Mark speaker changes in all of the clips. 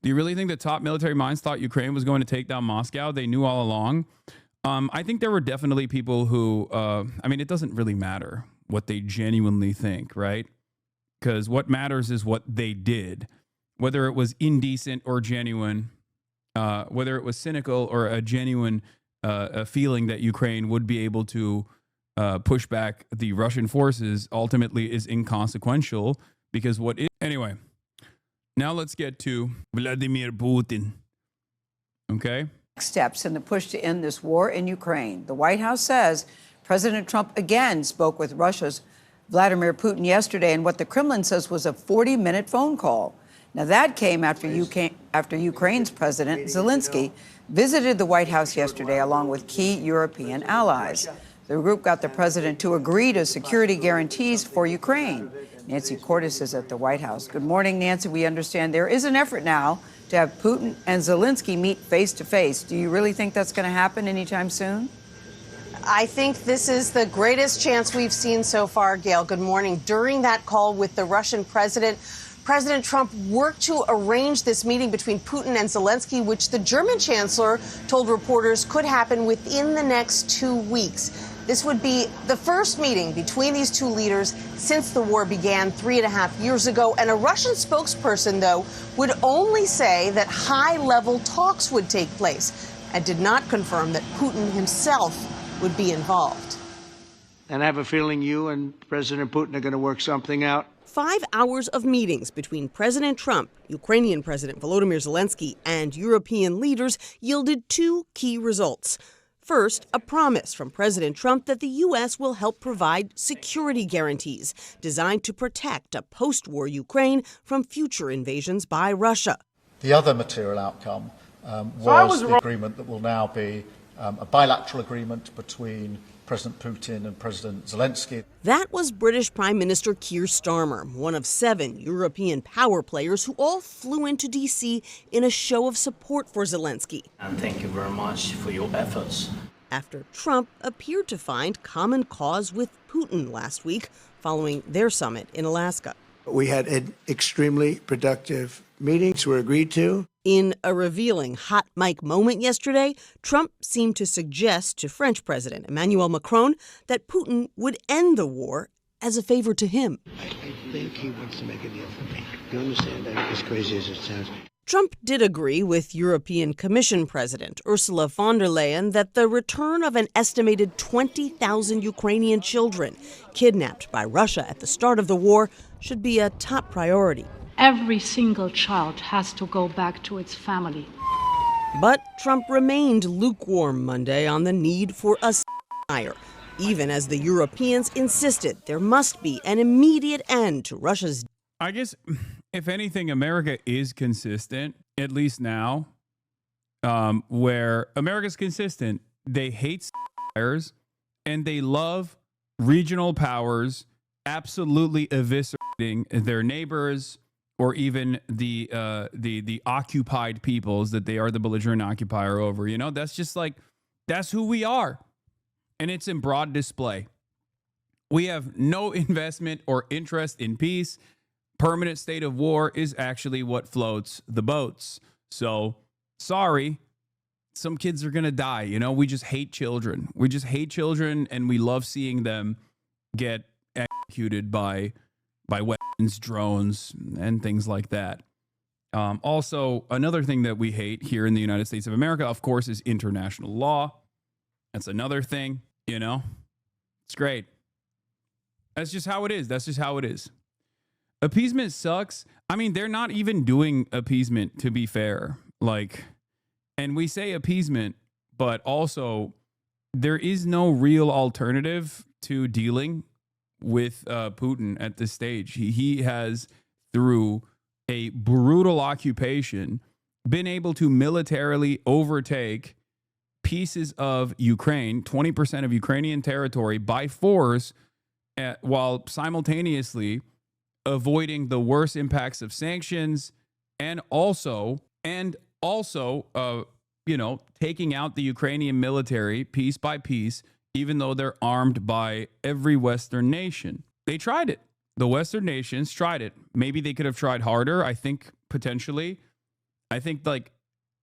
Speaker 1: Do you really think the top military minds thought Ukraine was going to take down Moscow? They knew all along. I think there were definitely people who, I mean, it doesn't really matter what they genuinely think, right? Because what matters is what they did, whether it was indecent or genuine, whether it was cynical or a genuine a feeling that Ukraine would be able to push back the Russian forces ultimately is inconsequential, because what is... Anyway, now let's get to Vladimir Putin. Okay?
Speaker 2: Steps in the push to end this war in Ukraine. The White House says President Trump again spoke with Russia's Vladimir Putin yesterday in what the Kremlin says was a 40-minute phone call. Now, that came after Ukraine's President Zelensky visited the White House yesterday along with key European allies. The group got the president to agree to security guarantees for Ukraine. Nancy Cordes is at the White House. Good morning, Nancy. We understand there is an effort now to have Putin and Zelensky meet face-to-face. Do you really think that's going to happen anytime soon?
Speaker 3: I think this is the greatest chance we've seen so far, Gail. Good morning. During that call with the Russian president, President Trump worked to arrange this meeting between Putin and Zelensky, which the German chancellor told reporters could happen within the next 2 weeks. This would be the first meeting between these two leaders since the war began 3.5 years ago. And a Russian spokesperson, though, would only say that high-level talks would take place and did not confirm that Putin himself would be involved.
Speaker 4: And I have a feeling you and President Putin are going to work something out.
Speaker 5: 5 hours of meetings between President Trump, Ukrainian President Volodymyr Zelensky, and European leaders yielded two key results. First, a promise from President Trump that the U.S. will help provide security guarantees designed to protect a post-war Ukraine from future invasions by Russia.
Speaker 6: The other material outcome was the agreement that will now be a bilateral agreement between President Putin and President Zelensky.
Speaker 5: That was British Prime Minister Keir Starmer, one of 7 European power players who all flew into D.C. in a show of support for Zelensky.
Speaker 7: And thank you very much for your efforts.
Speaker 5: After Trump appeared to find common cause with Putin last week following their summit in Alaska.
Speaker 8: We had an extremely productive meetings were agreed to.
Speaker 5: In a revealing hot mic moment yesterday, Trump seemed to suggest to French President Emmanuel Macron that Putin would end the war as a favor to him.
Speaker 8: I think he wants to make a deal for me. You understand? I think as crazy as it sounds.
Speaker 5: Trump did agree with European Commission President Ursula von der Leyen that the return of an estimated 20,000 Ukrainian children kidnapped by Russia at the start of the war should be a top priority.
Speaker 9: Every single child has to go back to its family.
Speaker 5: But Trump remained lukewarm Monday on the need for a ceasefire, even as the Europeans insisted there must be an immediate end to Russia's...
Speaker 1: I guess, if anything, America is consistent, at least now, where America's consistent. They hate ceasefires, and they love regional powers absolutely eviscerating their neighbors, or even the occupied peoples that they are the belligerent occupier over. You know, that's just like, that's who we are. And it's in broad display. We have no investment or interest in peace. Permanent state of war is actually what floats the boats. So, sorry, some kids are going to die. You know, we just hate children. We just hate children, and we love seeing them get executed by weapons, drones, and things like that. Also, another thing that we hate here in the United States of America, of course, is international law. That's another thing, you know. It's great. That's just how it is. That's just how it is. Appeasement sucks. I mean, they're not even doing appeasement, to be fair. Like, and we say appeasement, but also there is no real alternative to dealing with Putin at this stage. He has, through a brutal occupation, been able to militarily overtake pieces of Ukraine, 20% of Ukrainian territory, by force, while simultaneously avoiding the worst impacts of sanctions, and also, you know, taking out the Ukrainian military piece by piece, even though they're armed by every Western nation. They tried it. The Western nations tried it. Maybe they could have tried harder, I think, potentially. I think like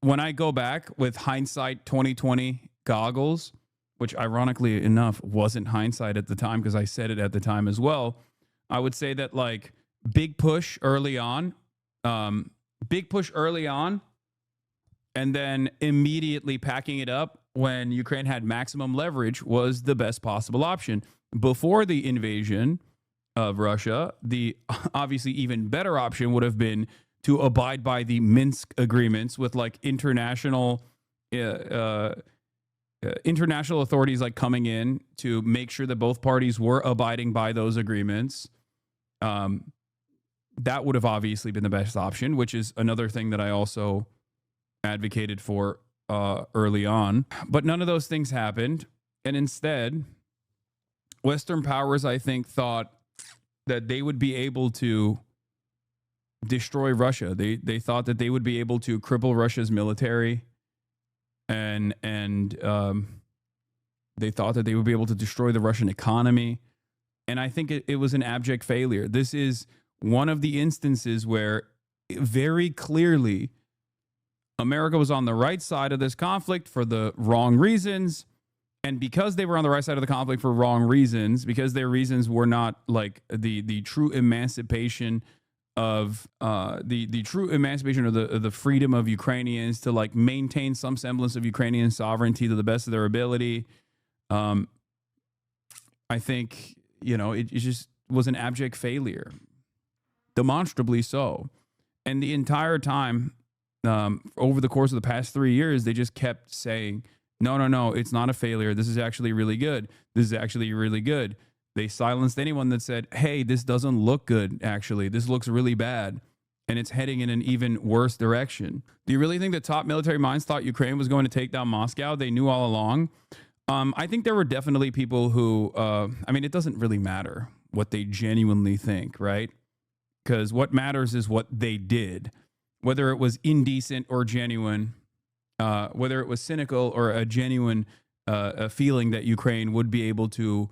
Speaker 1: when I go back with hindsight 2020 goggles, which ironically enough wasn't hindsight at the time because I said it at the time as well, I would say that like big push early on, and then immediately packing it up when Ukraine had maximum leverage was the best possible option. Before the invasion of Russia, the obviously even better option would have been to abide by the Minsk agreements with like international authorities like coming in to make sure that both parties were abiding by those agreements. That would have obviously been the best option, which is another thing that I also advocated for early on. But none of those things happened. And instead, Western powers, I think, thought that they would be able to destroy Russia. They thought that they would be able to cripple Russia's military, and they thought that they would be able to destroy the Russian economy. And I think it was an abject failure. This is one of the instances where very clearly America was on the right side of this conflict for the wrong reasons. And because they were on the right side of the conflict for wrong reasons, because their reasons were not like the true emancipation of the true emancipation of the freedom of Ukrainians to like maintain some semblance of Ukrainian sovereignty to the best of their ability. I think, it just was an abject failure, demonstrably so. And the entire time, over the course of the past 3 years, they just kept saying, no, it's not a failure. This is actually really good. This is actually really good. They silenced anyone that said, hey, this doesn't look good, actually. This looks really bad, and it's heading in an even worse direction. Do you really think the top military minds thought Ukraine was going to take down Moscow? They knew all along. I think there were definitely people who, it doesn't really matter what they genuinely think, right? Because what matters is what they did. Whether it was indecent or genuine, whether it was cynical or a genuine a feeling that Ukraine would be able to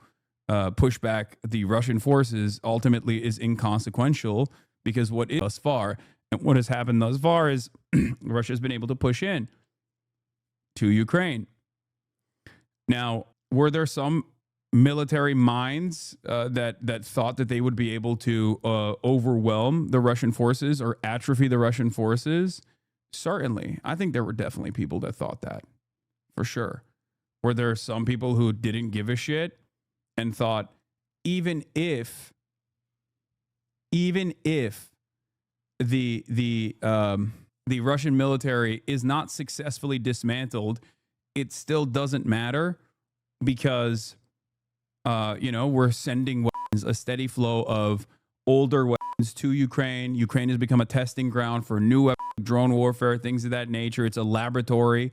Speaker 1: push back the Russian forces ultimately is inconsequential, because what is thus far and what has happened thus far is Russia has been able to push in to Ukraine. Now, were there some military minds that thought that they would be able to overwhelm the Russian forces or atrophy the Russian forces? Certainly. I think there were definitely people that thought that, for sure. Were there some people who didn't give a shit and thought, even if the Russian military is not successfully dismantled, it still doesn't matter because we're sending weapons, a steady flow of older weapons to Ukraine. Ukraine has become a testing ground for new weapons, drone warfare, things of that nature. It's a laboratory,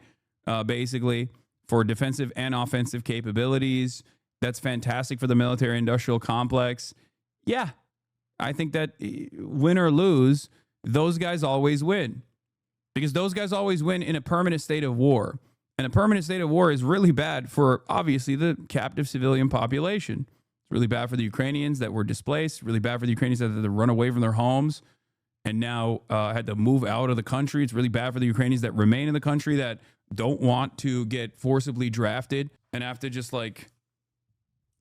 Speaker 1: basically, for defensive and offensive capabilities. That's fantastic for the military-industrial complex. Yeah, I think that win or lose, those guys always win. Because those guys always win in a permanent state of war. And a permanent state of war is really bad for, obviously, the captive civilian population. It's really bad for the Ukrainians that were displaced, really bad for the Ukrainians that had to run away from their homes and now had to move out of the country. It's really bad for the Ukrainians that remain in the country that don't want to get forcibly drafted and have to just like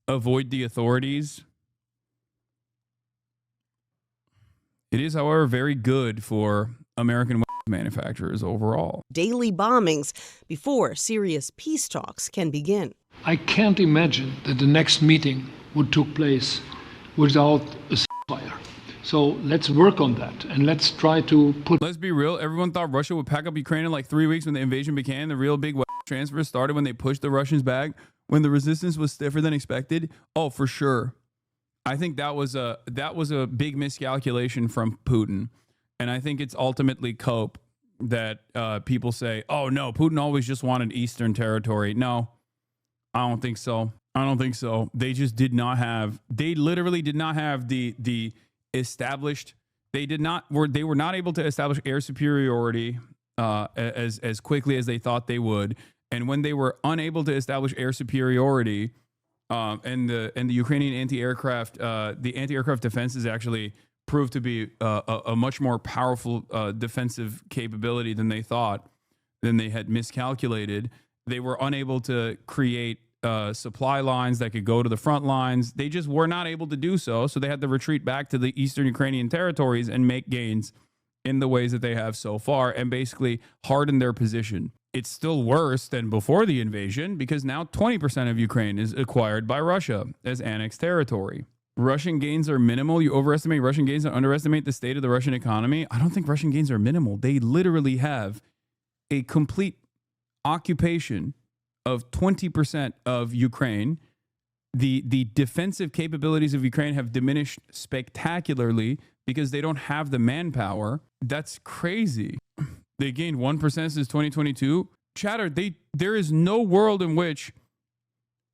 Speaker 1: avoid the authorities. It is, however, very good for American manufacturers overall.
Speaker 5: Daily bombings before serious peace talks can begin.
Speaker 10: I can't imagine that the next meeting would take place without a ceasefire. So let's work on that and let's try to put...
Speaker 1: Let's be real. Everyone thought Russia would pack up Ukraine in like 3 weeks when the invasion began. The real big transfer started when they pushed the Russians back, when the resistance was stiffer than expected. Oh, for sure. I think that was a big miscalculation from Putin. And I think it's ultimately cope that people say, oh, no, Putin always just wanted Eastern territory. No, I don't think so. They just did not have, they literally did not have the established, they were not able to establish air superiority as quickly as they thought they would. And when they were unable to establish air superiority, and the Ukrainian anti-aircraft defenses actually proved to be a much more powerful defensive capability than they thought, than they had miscalculated. They were unable to create supply lines that could go to the front lines. They just were not able to do so. So they had to retreat back to the eastern Ukrainian territories and make gains in the ways that they have so far and basically harden their position. It's still worse than before the invasion because now 20% of Ukraine is acquired by Russia as annexed territory. Russian gains are minimal. You overestimate Russian gains and underestimate the state of the Russian economy. I don't think Russian gains are minimal. They literally have a complete occupation of 20% of Ukraine. The defensive capabilities of Ukraine have diminished spectacularly because they don't have the manpower. That's crazy. They gained 1% since 2022. Chatter, there is no world in which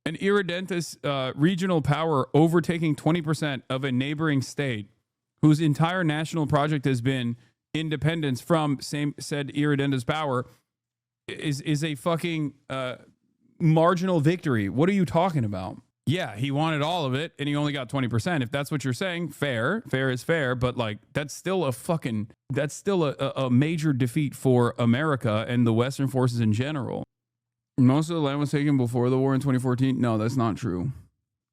Speaker 1: an irredentist regional power overtaking 20% of a neighboring state whose entire national project has been independence from said irredentist power is a fucking marginal victory. What are you talking about? Yeah, he wanted all of it and he only got 20%. If that's what you're saying, fair is fair, but like that's still a major defeat for America and the Western forces in general. Most of the land was taken before the war in 2014. No, that's not true.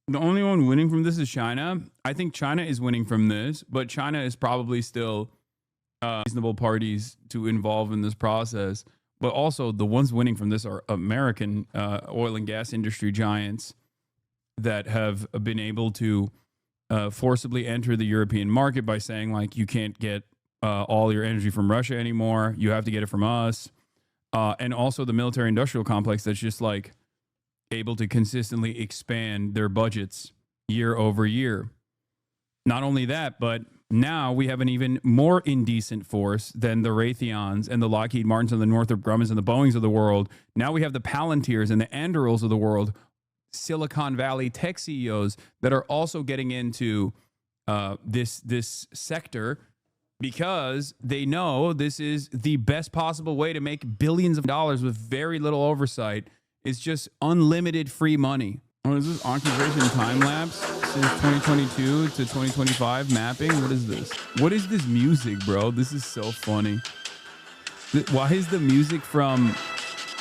Speaker 1: The only one winning from this is China. I think China is winning from this, but China is probably still reasonable parties to involve in this process. But also the ones winning from this are American oil and gas industry giants that have been able to forcibly enter the European market by saying, like, you can't get all your energy from Russia anymore. You have to get it from us. And also the military industrial complex that's just like able to consistently expand their budgets year over year. Not only that, but now we have an even more indecent force than the Raytheons and the Lockheed Martins and the Northrop Grummons and the Boeings of the world. Now we have the Palantirs and the Andurils of the world, Silicon Valley tech CEOs that are also getting into this sector because they know this is the best possible way to make billions of dollars with very little oversight. It's just unlimited free money. Oh, is this occupation time lapse since 2022 to 2025 mapping? What is this? What is this music, bro? This is so funny. Why is the music from...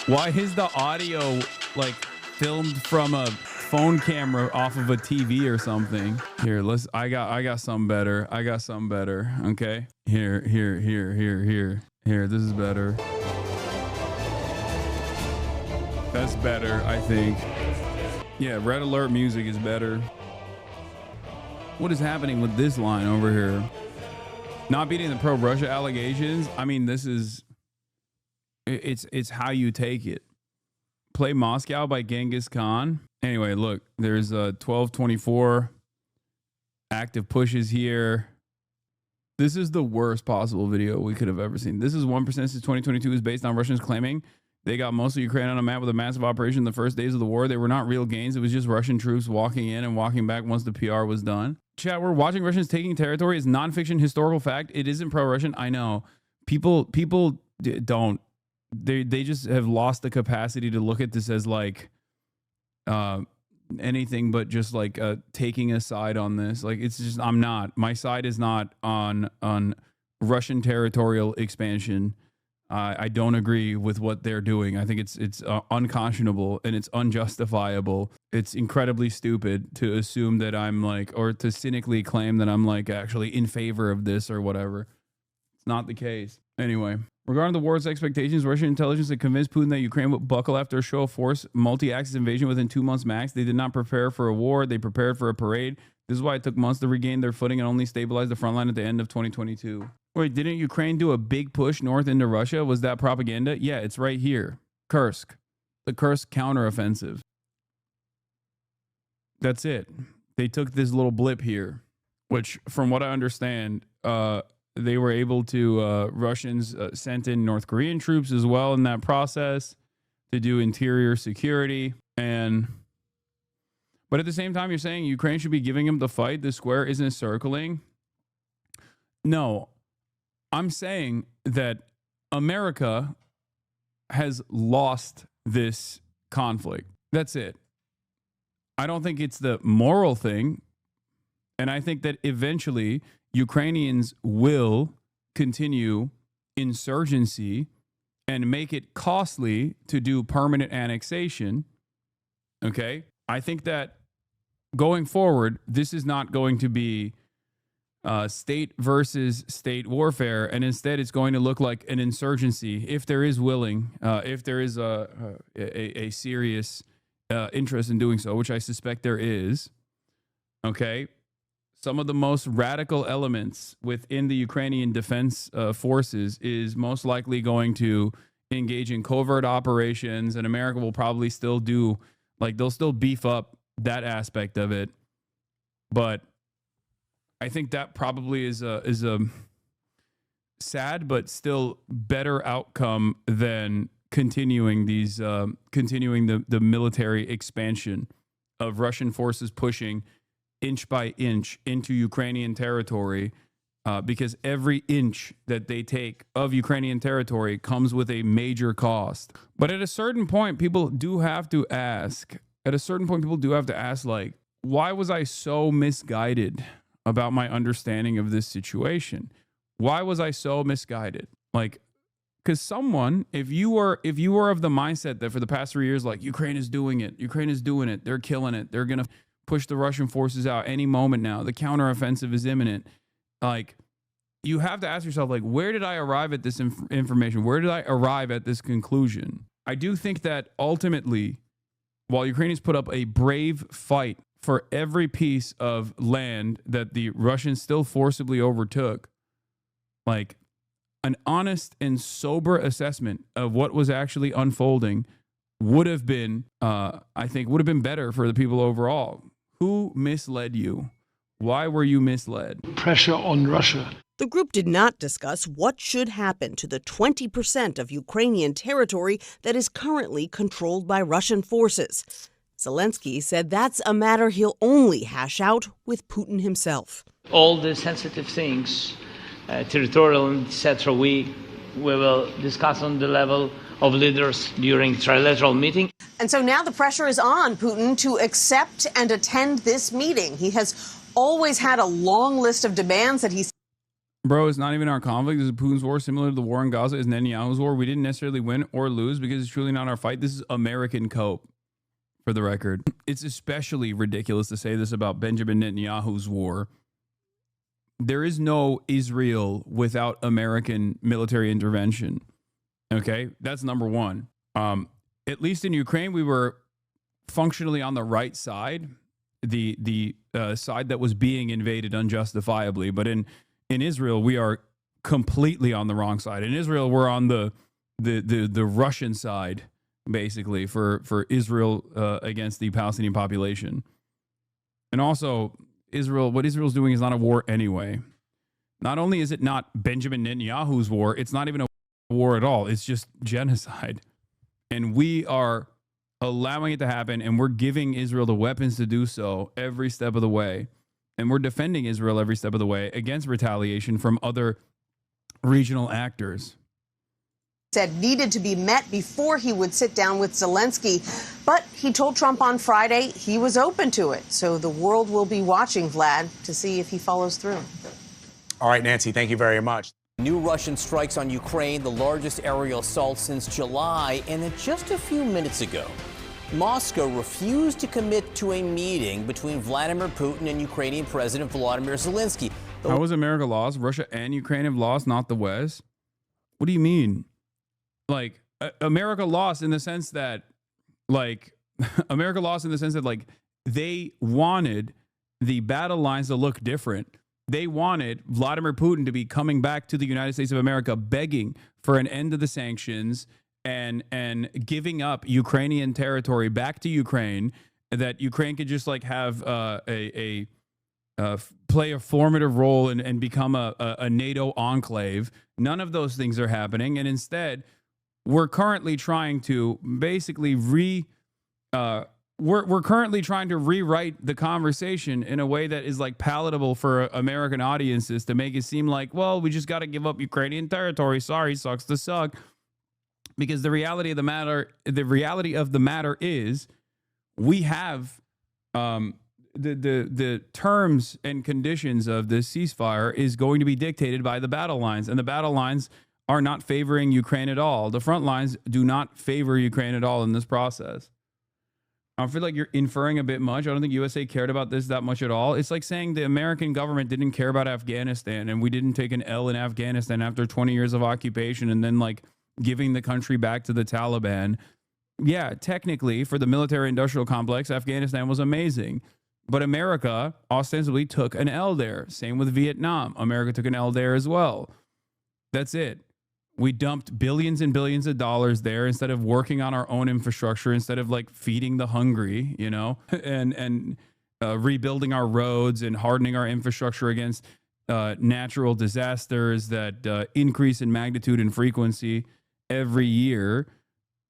Speaker 1: Why is the audio like filmed from a phone camera off of a TV or something? Here, I got something better. Okay. Here. This is better. That's better, I think. Yeah, red alert music is better. What is happening with this line over here? Not beating the pro-Russia allegations. I mean, this is... It's how you take it. Play Moscow by Genghis Khan. Anyway, look, there's 1224 active pushes here. This is the worst possible video we could have ever seen. This is 1% since 2022 is based on Russians claiming they got most of Ukraine on a map with a massive operation in the first days of the war. They were not real gains. It was just Russian troops walking in and walking back once the PR was done. Chat, we're watching Russians taking territory is nonfiction historical fact. It isn't pro-Russian. I know. People don't. They just have lost the capacity to look at this as like anything but just like taking a side on this. Like, it's just, I'm not. My side is not on Russian territorial expansion. I don't agree with what they're doing. I think it's unconscionable and it's unjustifiable. It's incredibly stupid to assume that I'm like, or to cynically claim that I'm like actually in favor of this or whatever. It's not the case. Anyway, regarding the war's expectations, Russian intelligence had convinced Putin that Ukraine would buckle after a show of force, multi-axis invasion within 2 months max. They did not prepare for a war. They prepared for a parade. This is why it took months to regain their footing and only stabilize the front line at the end of 2022. Wait, didn't Ukraine do a big push north into Russia? Was that propaganda? Yeah, it's right here. Kursk. The Kursk counteroffensive. That's it. They took this little blip here, which from what I understand, they were able to, Russians sent in North Korean troops as well in that process to do interior security. But at the same time, you're saying Ukraine should be giving them the fight. The square isn't circling. No, I'm saying that America has lost this conflict. That's it. I don't think it's the moral thing. And I think that eventually Ukrainians will continue insurgency and make it costly to do permanent annexation, okay, I think that going forward, this is not going to be state versus state warfare, and instead it's going to look like an insurgency if there is if there is a serious interest in doing so, which I suspect there is, okay? Some of the most radical elements within the Ukrainian defense forces is most likely going to engage in covert operations, and America will probably still do, they'll still beef up that aspect of it. But I think that probably is a sad but still better outcome than continuing the military expansion of Russian forces pushing inch by inch into Ukrainian territory, because every inch that they take of Ukrainian territory comes with a major cost. But at a certain point, people do have to ask, like, why was I so misguided about my understanding of this situation? Why was I so misguided? Like, because if you were of the mindset that for the past 3 years, like, Ukraine is doing it, they're killing it, they're going to push the Russian forces out any moment now, the counteroffensive is imminent, like, you have to ask yourself, like, where did I arrive at this information? Where did I arrive at this conclusion? I do think that ultimately, while Ukrainians put up a brave fight for every piece of land that the Russians still forcibly overtook, like, an honest and sober assessment of what was actually unfolding would have been, I think, would have been better for the people overall. Who misled you? Why were you misled?
Speaker 10: Pressure on Russia.
Speaker 5: The group did not discuss what should happen to the 20% of Ukrainian territory that is currently controlled by Russian forces. Zelensky said that's a matter he'll only hash out with Putin himself.
Speaker 7: All the sensitive things, territorial, etc., we will discuss on the level of leaders during trilateral meeting.
Speaker 3: And so now the pressure is on Putin to accept and attend this meeting. He has always had a long list of demands that he's...
Speaker 1: Bro, it's not even our conflict. This is Putin's war, similar to the war in Gaza is Netanyahu's war. We didn't necessarily win or lose because it's truly not our fight. This is American cope, for the record. It's especially ridiculous to say this about Benjamin Netanyahu's war. There is no Israel without American military intervention. Okay, that's number one. At least in Ukraine, we were functionally on the right side, the side that was being invaded unjustifiably. But in Israel, we are completely on the wrong side. In Israel, we're on the Russian side, basically, for Israel against the Palestinian population. And also, what Israel's doing is not a war anyway. Not only is it not Benjamin Netanyahu's war, it's not even a war at all. It's just genocide. And we are allowing it to happen, and we're giving Israel the weapons to do so every step of the way. And we're defending Israel every step of the way against retaliation from other regional actors.
Speaker 3: Said needed to be met before he would sit down with Zelensky. But he told Trump on Friday he was open to it. So the world will be watching Vlad to see if he follows through.
Speaker 11: All right, Nancy, thank you very much.
Speaker 12: New Russian strikes on Ukraine, the largest aerial assault since July. And then just a few minutes ago, Moscow refused to commit to a meeting between Vladimir Putin and Ukrainian President Volodymyr Zelensky.
Speaker 1: How was America lost? Russia and Ukraine have lost, not the West? What do you mean? Like, America lost in the sense that, like, they wanted the battle lines to look different. They wanted Vladimir Putin to be coming back to the United States of America begging for an end to the sanctions and giving up Ukrainian territory back to Ukraine, that Ukraine could just like have play a formative role and become a NATO enclave. None of those things are happening. And instead, we're currently trying to basically we're currently trying to rewrite the conversation in a way that is like palatable for American audiences to make it seem like, well, we just got to give up Ukrainian territory. Sorry, sucks to suck. Because the reality of the matter is we have the terms and conditions of this ceasefire is going to be dictated by the battle lines, and the battle lines are not favoring Ukraine at all. The front lines do not favor Ukraine at all in this process. I feel like you're inferring a bit much. I don't think USA cared about this that much at all. It's like saying the American government didn't care about Afghanistan and we didn't take an L in Afghanistan after 20 years of occupation and then like giving the country back to the Taliban. Yeah, technically for the military industrial complex, Afghanistan was amazing. But America ostensibly took an L there. Same with Vietnam. America took an L there as well. That's it. We dumped billions and billions of dollars there instead of working on our own infrastructure, instead of like feeding the hungry, you know, and rebuilding our roads and hardening our infrastructure against natural disasters that increase in magnitude and frequency every year.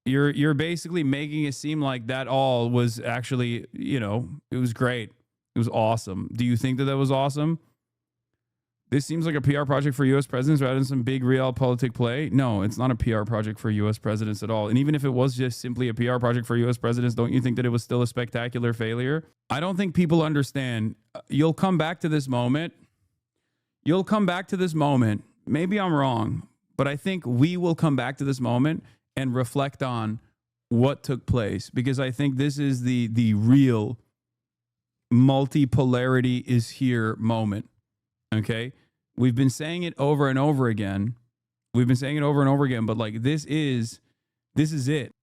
Speaker 1: You're basically making it seem like that all was actually, you know, it was great. It was awesome. Do you think that was awesome? This seems like a PR project for U.S. presidents rather than some big realpolitik play. No, it's not a PR project for U.S. presidents at all. And even if it was just simply a PR project for U.S. presidents, don't you think that it was still a spectacular failure? I don't think people understand. You'll come back to this moment. You'll come back to this moment. Maybe I'm wrong, but I think we will come back to this moment and reflect on what took place, because I think this is the real multipolarity is here moment. Okay, we've been saying it over and over again. But like this is it.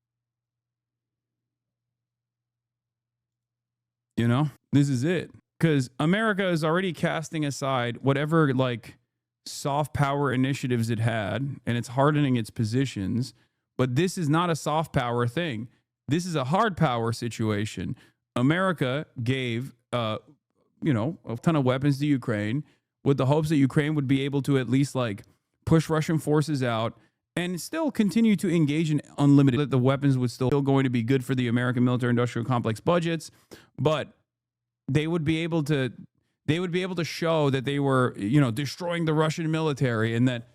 Speaker 1: You know, this is it. Because America is already casting aside whatever like soft power initiatives it had, and it's hardening its positions. But this is not a soft power thing. This is a hard power situation. America gave, a ton of weapons to Ukraine, with the hopes that Ukraine would be able to at least like push Russian forces out and still continue to engage in unlimited, that the weapons would still going to be good for the American military industrial complex budgets, but they would be able to show that they were, you know, destroying the Russian military, and that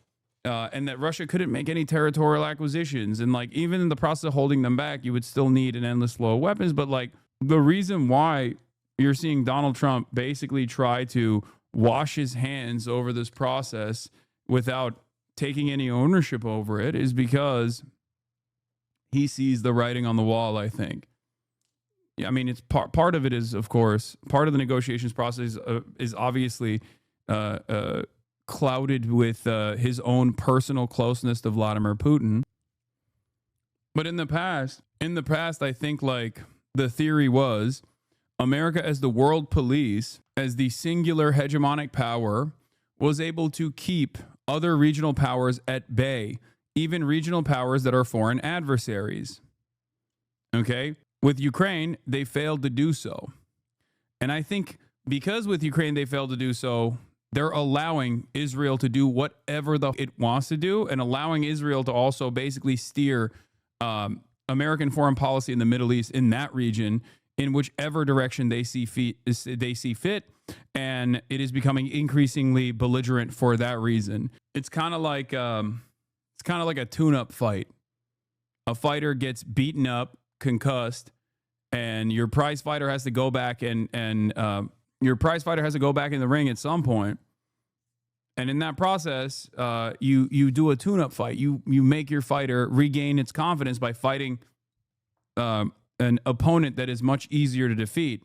Speaker 1: Russia couldn't make any territorial acquisitions. And like, even in the process of holding them back, you would still need an endless flow of weapons. But like, the reason why you're seeing Donald Trump basically try to wash his hands over this process without taking any ownership over it is because he sees the writing on the wall, I think. Yeah, I mean, it's part of it is, of course, part of the negotiations process is obviously clouded with his own personal closeness to Vladimir Putin. But in the past, I think like the theory was America as the world police, as the singular hegemonic power, was able to keep other regional powers at bay, even regional powers that are foreign adversaries. Okay? With Ukraine, they failed to do so. And I think because with Ukraine they failed to do so, they're allowing Israel to do whatever it wants to do, and allowing Israel to also basically steer American foreign policy in the Middle East, in that region, in whichever direction they see fit, and it is becoming increasingly belligerent for that reason. It's kind of like a tune-up fight. A fighter gets beaten up, concussed, and your prize fighter has to go back and your prize fighter has to go back in the ring at some point. And in that process, you do a tune-up fight. You make your fighter regain its confidence by fighting an opponent that is much easier to defeat.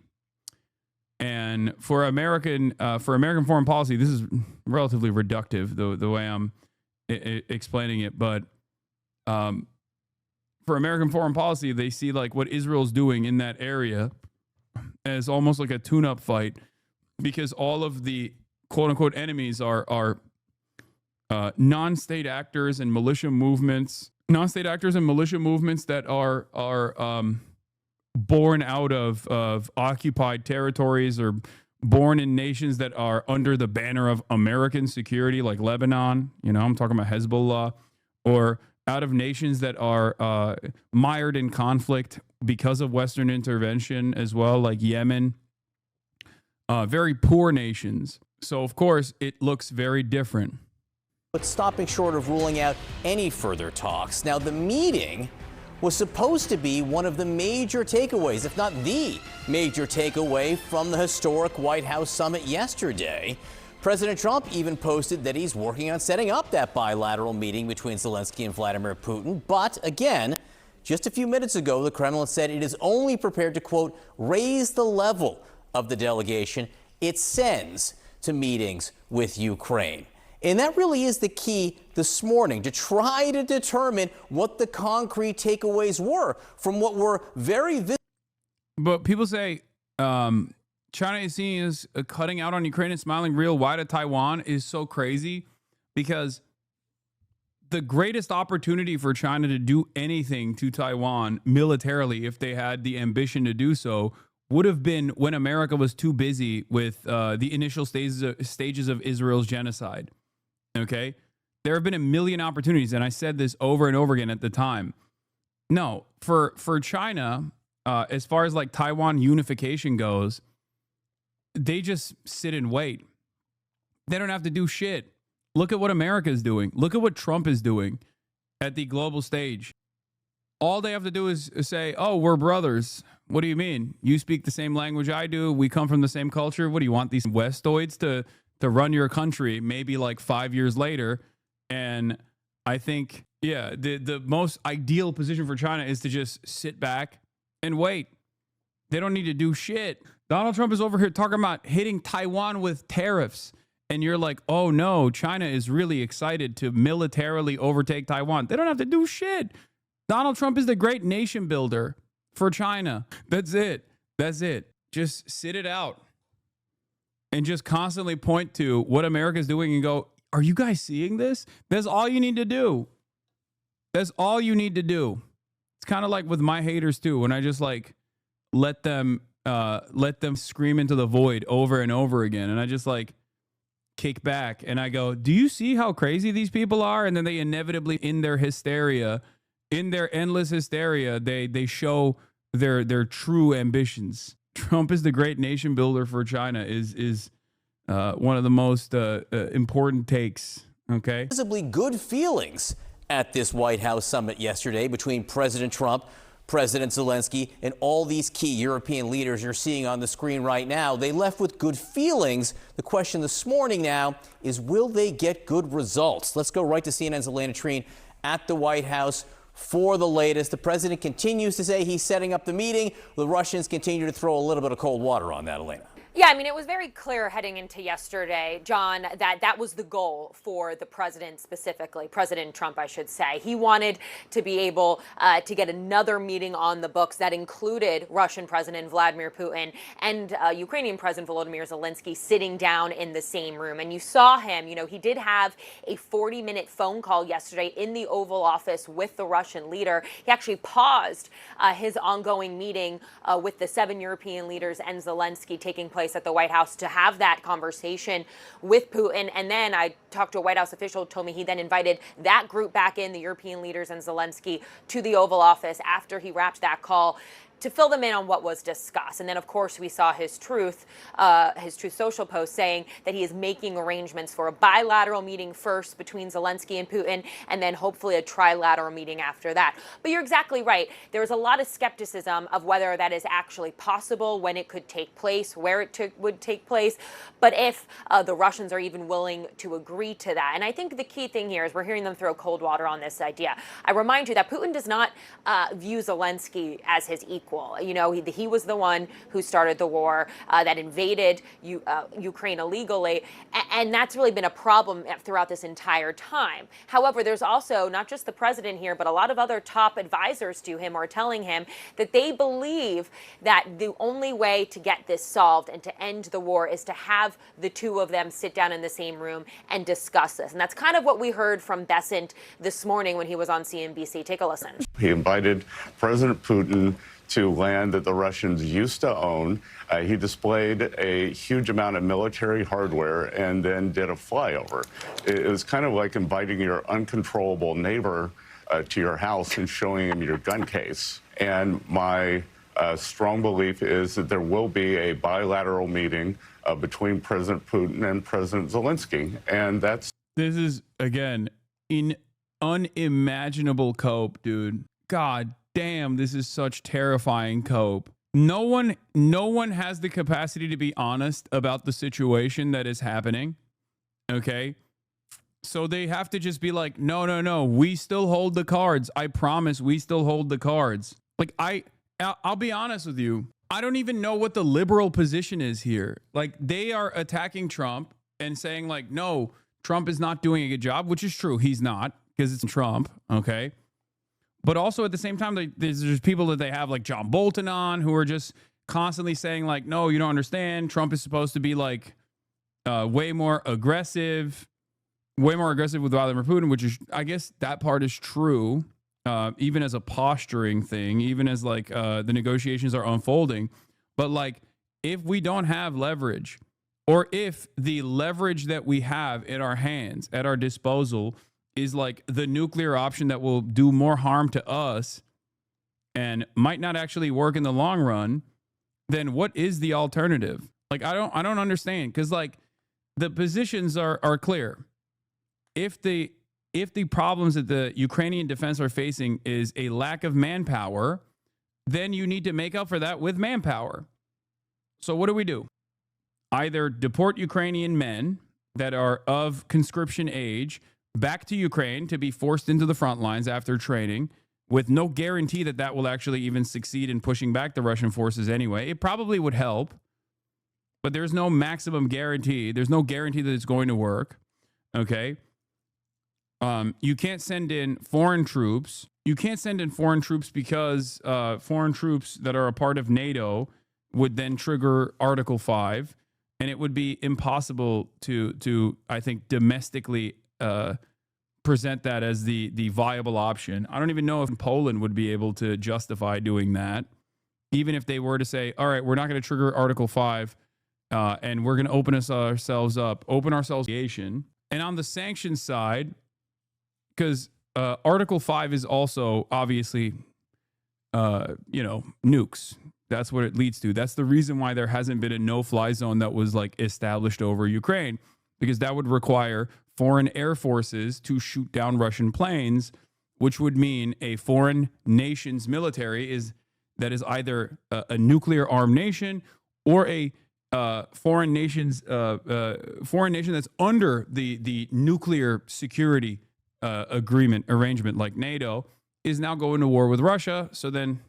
Speaker 1: And for American foreign policy, this is relatively reductive, the way I'm explaining it. But for American foreign policy, they see like what Israel's doing in that area as almost like a tune-up fight, because all of the quote-unquote enemies are non-state actors and militia movements, that are born out of occupied territories, or born in nations that are under the banner of American security, like Lebanon. You know, I'm talking about Hezbollah, or out of nations that are mired in conflict because of Western intervention as well, like Yemen. Very poor nations. So, of course, it looks very different.
Speaker 12: But stopping short of ruling out any further talks. Now, the meeting was supposed to be one of the major takeaways, if not the major takeaway from the historic White House summit yesterday. President Trump even posted that he's working on setting up that bilateral meeting between Zelensky and Vladimir Putin. But again, just a few minutes ago, the Kremlin said it is only prepared to, quote, raise the level of the delegation it sends to meetings with Ukraine. And that really is the key this morning, to try to determine what the concrete takeaways were from what were very visible.
Speaker 1: But people say China is seen as cutting out on Ukraine and smiling real wide at Taiwan is so crazy, because the greatest opportunity for China to do anything to Taiwan militarily, if they had the ambition to do so, would have been when America was too busy with the initial stages of Israel's genocide. Okay? There have been a million opportunities, and I said this over and over again at the time. No, for China, as far as like Taiwan unification goes, they just sit and wait. They don't have to do shit. Look at what America is doing. Look at what Trump is doing at the global stage. All they have to do is say, oh, we're brothers. What do you mean? You speak the same language I do. We come from the same culture. What do you want, these Westoids to run your country maybe like 5 years later? And I think, yeah, the most ideal position for China is to just sit back and wait. They don't need to do shit. Donald Trump is over here talking about hitting Taiwan with tariffs. And you're like, oh no, China is really excited to militarily overtake Taiwan. They don't have to do shit. Donald Trump is the great nation builder for China. That's it. That's it. Just sit it out. And just constantly point to what America's doing and go, are you guys seeing this? That's all you need to do. That's all you need to do. It's kind of like with my haters too, when I just like let them scream into the void over and over again. And I just like kick back and I go, do you see how crazy these people are? And then they inevitably, in their hysteria, in their endless hysteria, they show their true ambitions. Trump is the great nation builder for China is one of the most important takes. Okay.
Speaker 12: Visibly good feelings at this White House summit yesterday between President Trump, President Zelensky, and all these key European leaders you're seeing on the screen right now. They left with good feelings. The question this morning now is, will they get good results? Let's go right to CNN's Elena Treen at the White House for the latest. The president continues to say he's setting up the meeting. The Russians continue to throw a little bit of cold water on that, Elena.
Speaker 13: Yeah, I mean, it was very clear heading into yesterday, John, that was the goal for the president specifically, President Trump, I should say. He wanted to be able to get another meeting on the books that included Russian President Vladimir Putin and Ukrainian President Volodymyr Zelensky sitting down in the same room. And you saw him, he did have a 40-minute phone call yesterday in the Oval Office with the Russian leader. He actually paused his ongoing meeting with the 7 European leaders and Zelensky taking place at the White House to have that conversation with Putin. And then I talked to a White House official who told me he then invited that group back in, the European leaders and Zelensky, to the Oval Office after he wrapped that call to fill them in on what was discussed. And then, of course, we saw his Truth Social post saying that he is making arrangements for a bilateral meeting first between Zelensky and Putin, and then hopefully a trilateral meeting after that. But you're exactly right. There is a lot of skepticism of whether that is actually possible, when it could take place, where it would take place, but if the Russians are even willing to agree to that. And I think the key thing here is we're hearing them throw cold water on this idea. I remind you that Putin does not view Zelensky as his equal. He was the one who started the war that invaded Ukraine illegally, and that's really been a problem throughout this entire time. However, there's also not just the president here, but a lot of other top advisors to him are telling him that they believe that the only way to get this solved and to end the war is to have the two of them sit down in the same room and discuss this. And that's kind of what we heard from Bessent this morning when he was on CNBC. Take a listen.
Speaker 14: He invited President Putin to land that the Russians used to own. He displayed a huge amount of military hardware and then did a flyover. It was kind of like inviting your uncontrollable neighbor to your house and showing him your gun case. And my strong belief is that there will be a bilateral meeting between President Putin and President Zelensky. And this
Speaker 1: is, again, unimaginable cope, dude. God damn, this is such terrifying cope. No one has the capacity to be honest about the situation that is happening. Okay? So they have to just be like, no, we still hold the cards. I promise we still hold the cards. Like, I'll be honest with you. I don't even know what the liberal position is here. Like, they are attacking Trump and saying like, no, Trump is not doing a good job, which is true. He's not, because it's Trump. Okay. But also at the same time, there's people that they have like John Bolton on who are just constantly saying like, no, you don't understand. Trump is supposed to be like way more aggressive with Vladimir Putin, which is, I guess that part is true, even as a posturing thing, even as like the negotiations are unfolding. But like, if we don't have leverage, or if the leverage that we have in our hands, at our disposal, is like the nuclear option that will do more harm to us and might not actually work in the long run, then what is the alternative? Like, I don't understand, because like the positions are clear. If the problems that the Ukrainian defense are facing is a lack of manpower, then you need to make up for that with manpower. So what do? Either deport Ukrainian men that are of conscription age back to Ukraine to be forced into the front lines after training, with no guarantee that that will actually even succeed in pushing back the Russian forces anyway. It probably would help, but there's no maximum guarantee. There's no guarantee that it's going to work. Okay. You can't send in foreign troops. You can't send in foreign troops because foreign troops that are a part of NATO would then trigger Article 5, and it would be impossible to I think, domestically present that as the viable option. I don't even know if Poland would be able to justify doing that, even if they were to say, all right, we're not going to trigger Article 5, and we're going to open ourselves. And on the sanctions side, because Article 5 is also obviously, nukes. That's what it leads to. That's the reason why there hasn't been a no-fly zone that was like established over Ukraine, because that would require foreign air forces to shoot down Russian planes, which would mean a foreign nation's military that is either a nuclear armed nation or a foreign nation that's under the nuclear security arrangement like NATO, is now going to war with Russia. So then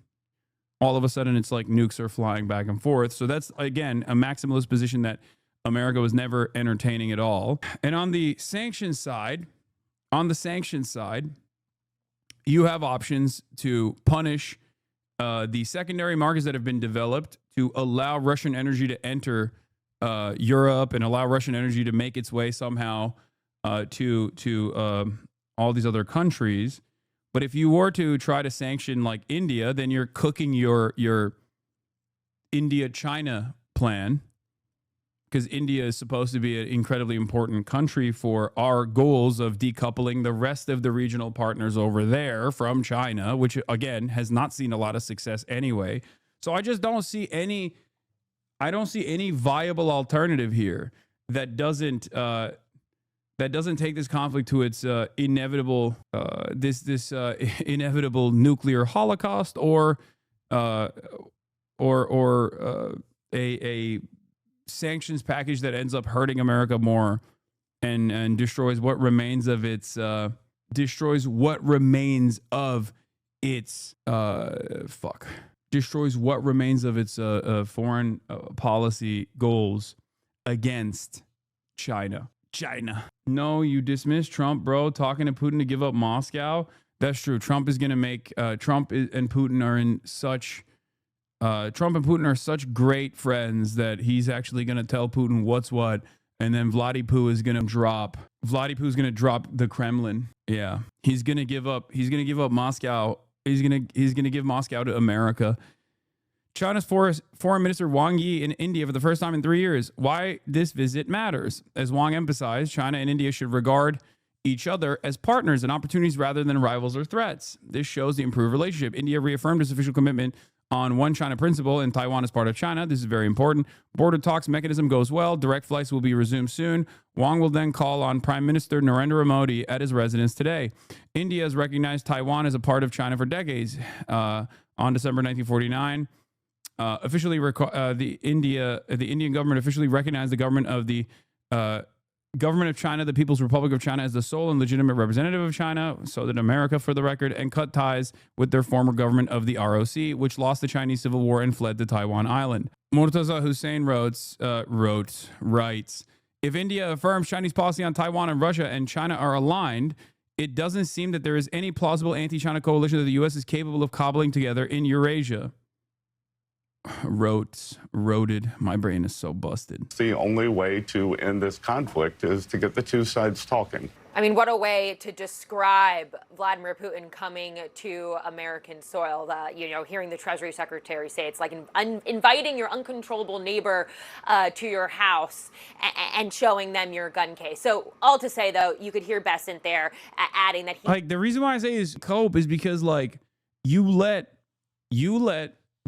Speaker 1: all of a sudden it's like nukes are flying back and forth. So that's, again, a maximalist position that America was never entertaining at all. And on the sanctions side, you have options to punish the secondary markets that have been developed to allow Russian energy to enter Europe and allow Russian energy to make its way somehow to all these other countries. But if you were to try to sanction like India, then you're cooking your India-China plan, because India is supposed to be an incredibly important country for our goals of decoupling the rest of the regional partners over there from China, which, again, has not seen a lot of success anyway. So I just don't see any viable alternative here that doesn't take this conflict to its inevitable inevitable nuclear holocaust or a sanctions package that ends up hurting America more and destroys what remains of its foreign policy goals against China. No, you dismiss Trump, bro, talking to Putin to give up Moscow. That's true. Trump is going to make Trump and Putin are such great friends that he's actually going to tell Putin what's what, and then Vladipoo is going to drop the Kremlin. Yeah. He's going to give up Moscow. He's going to give Moscow to America. China's Foreign Minister Wang Yi in India for the first time in 3 years. Why this visit matters. As Wang emphasized, China and India should regard each other as partners and opportunities rather than rivals or threats. This shows the improved relationship. India reaffirmed its official commitment on one China principle, and Taiwan is part of China. This is very important. Border talks mechanism goes well. Direct flights will be resumed soon. Wang will then call on Prime Minister Narendra Modi at his residence today. India has recognized Taiwan as a part of China for decades. On December 1949, the Indian government officially recognized the government of the government of China, the People's Republic of China, as the sole and legitimate representative of China, so did America for the record, and cut ties with their former government of the ROC, which lost the Chinese Civil War and fled to Taiwan Island. Murtaza Hussain writes, if India affirms Chinese policy on Taiwan and Russia and China are aligned, it doesn't seem that there is any plausible anti-China coalition that the U.S. is capable of cobbling together in Eurasia. Roted. My brain is so busted.
Speaker 14: The only way to end this conflict is to get the two sides talking.
Speaker 13: I mean, what a way to describe Vladimir Putin coming to American soil. Hearing the Treasury Secretary say it's like inviting your uncontrollable neighbor to your house and showing them your gun case. So all to say, though, you could hear Bessent there adding that he...
Speaker 1: the reason why I say is cope is because, you let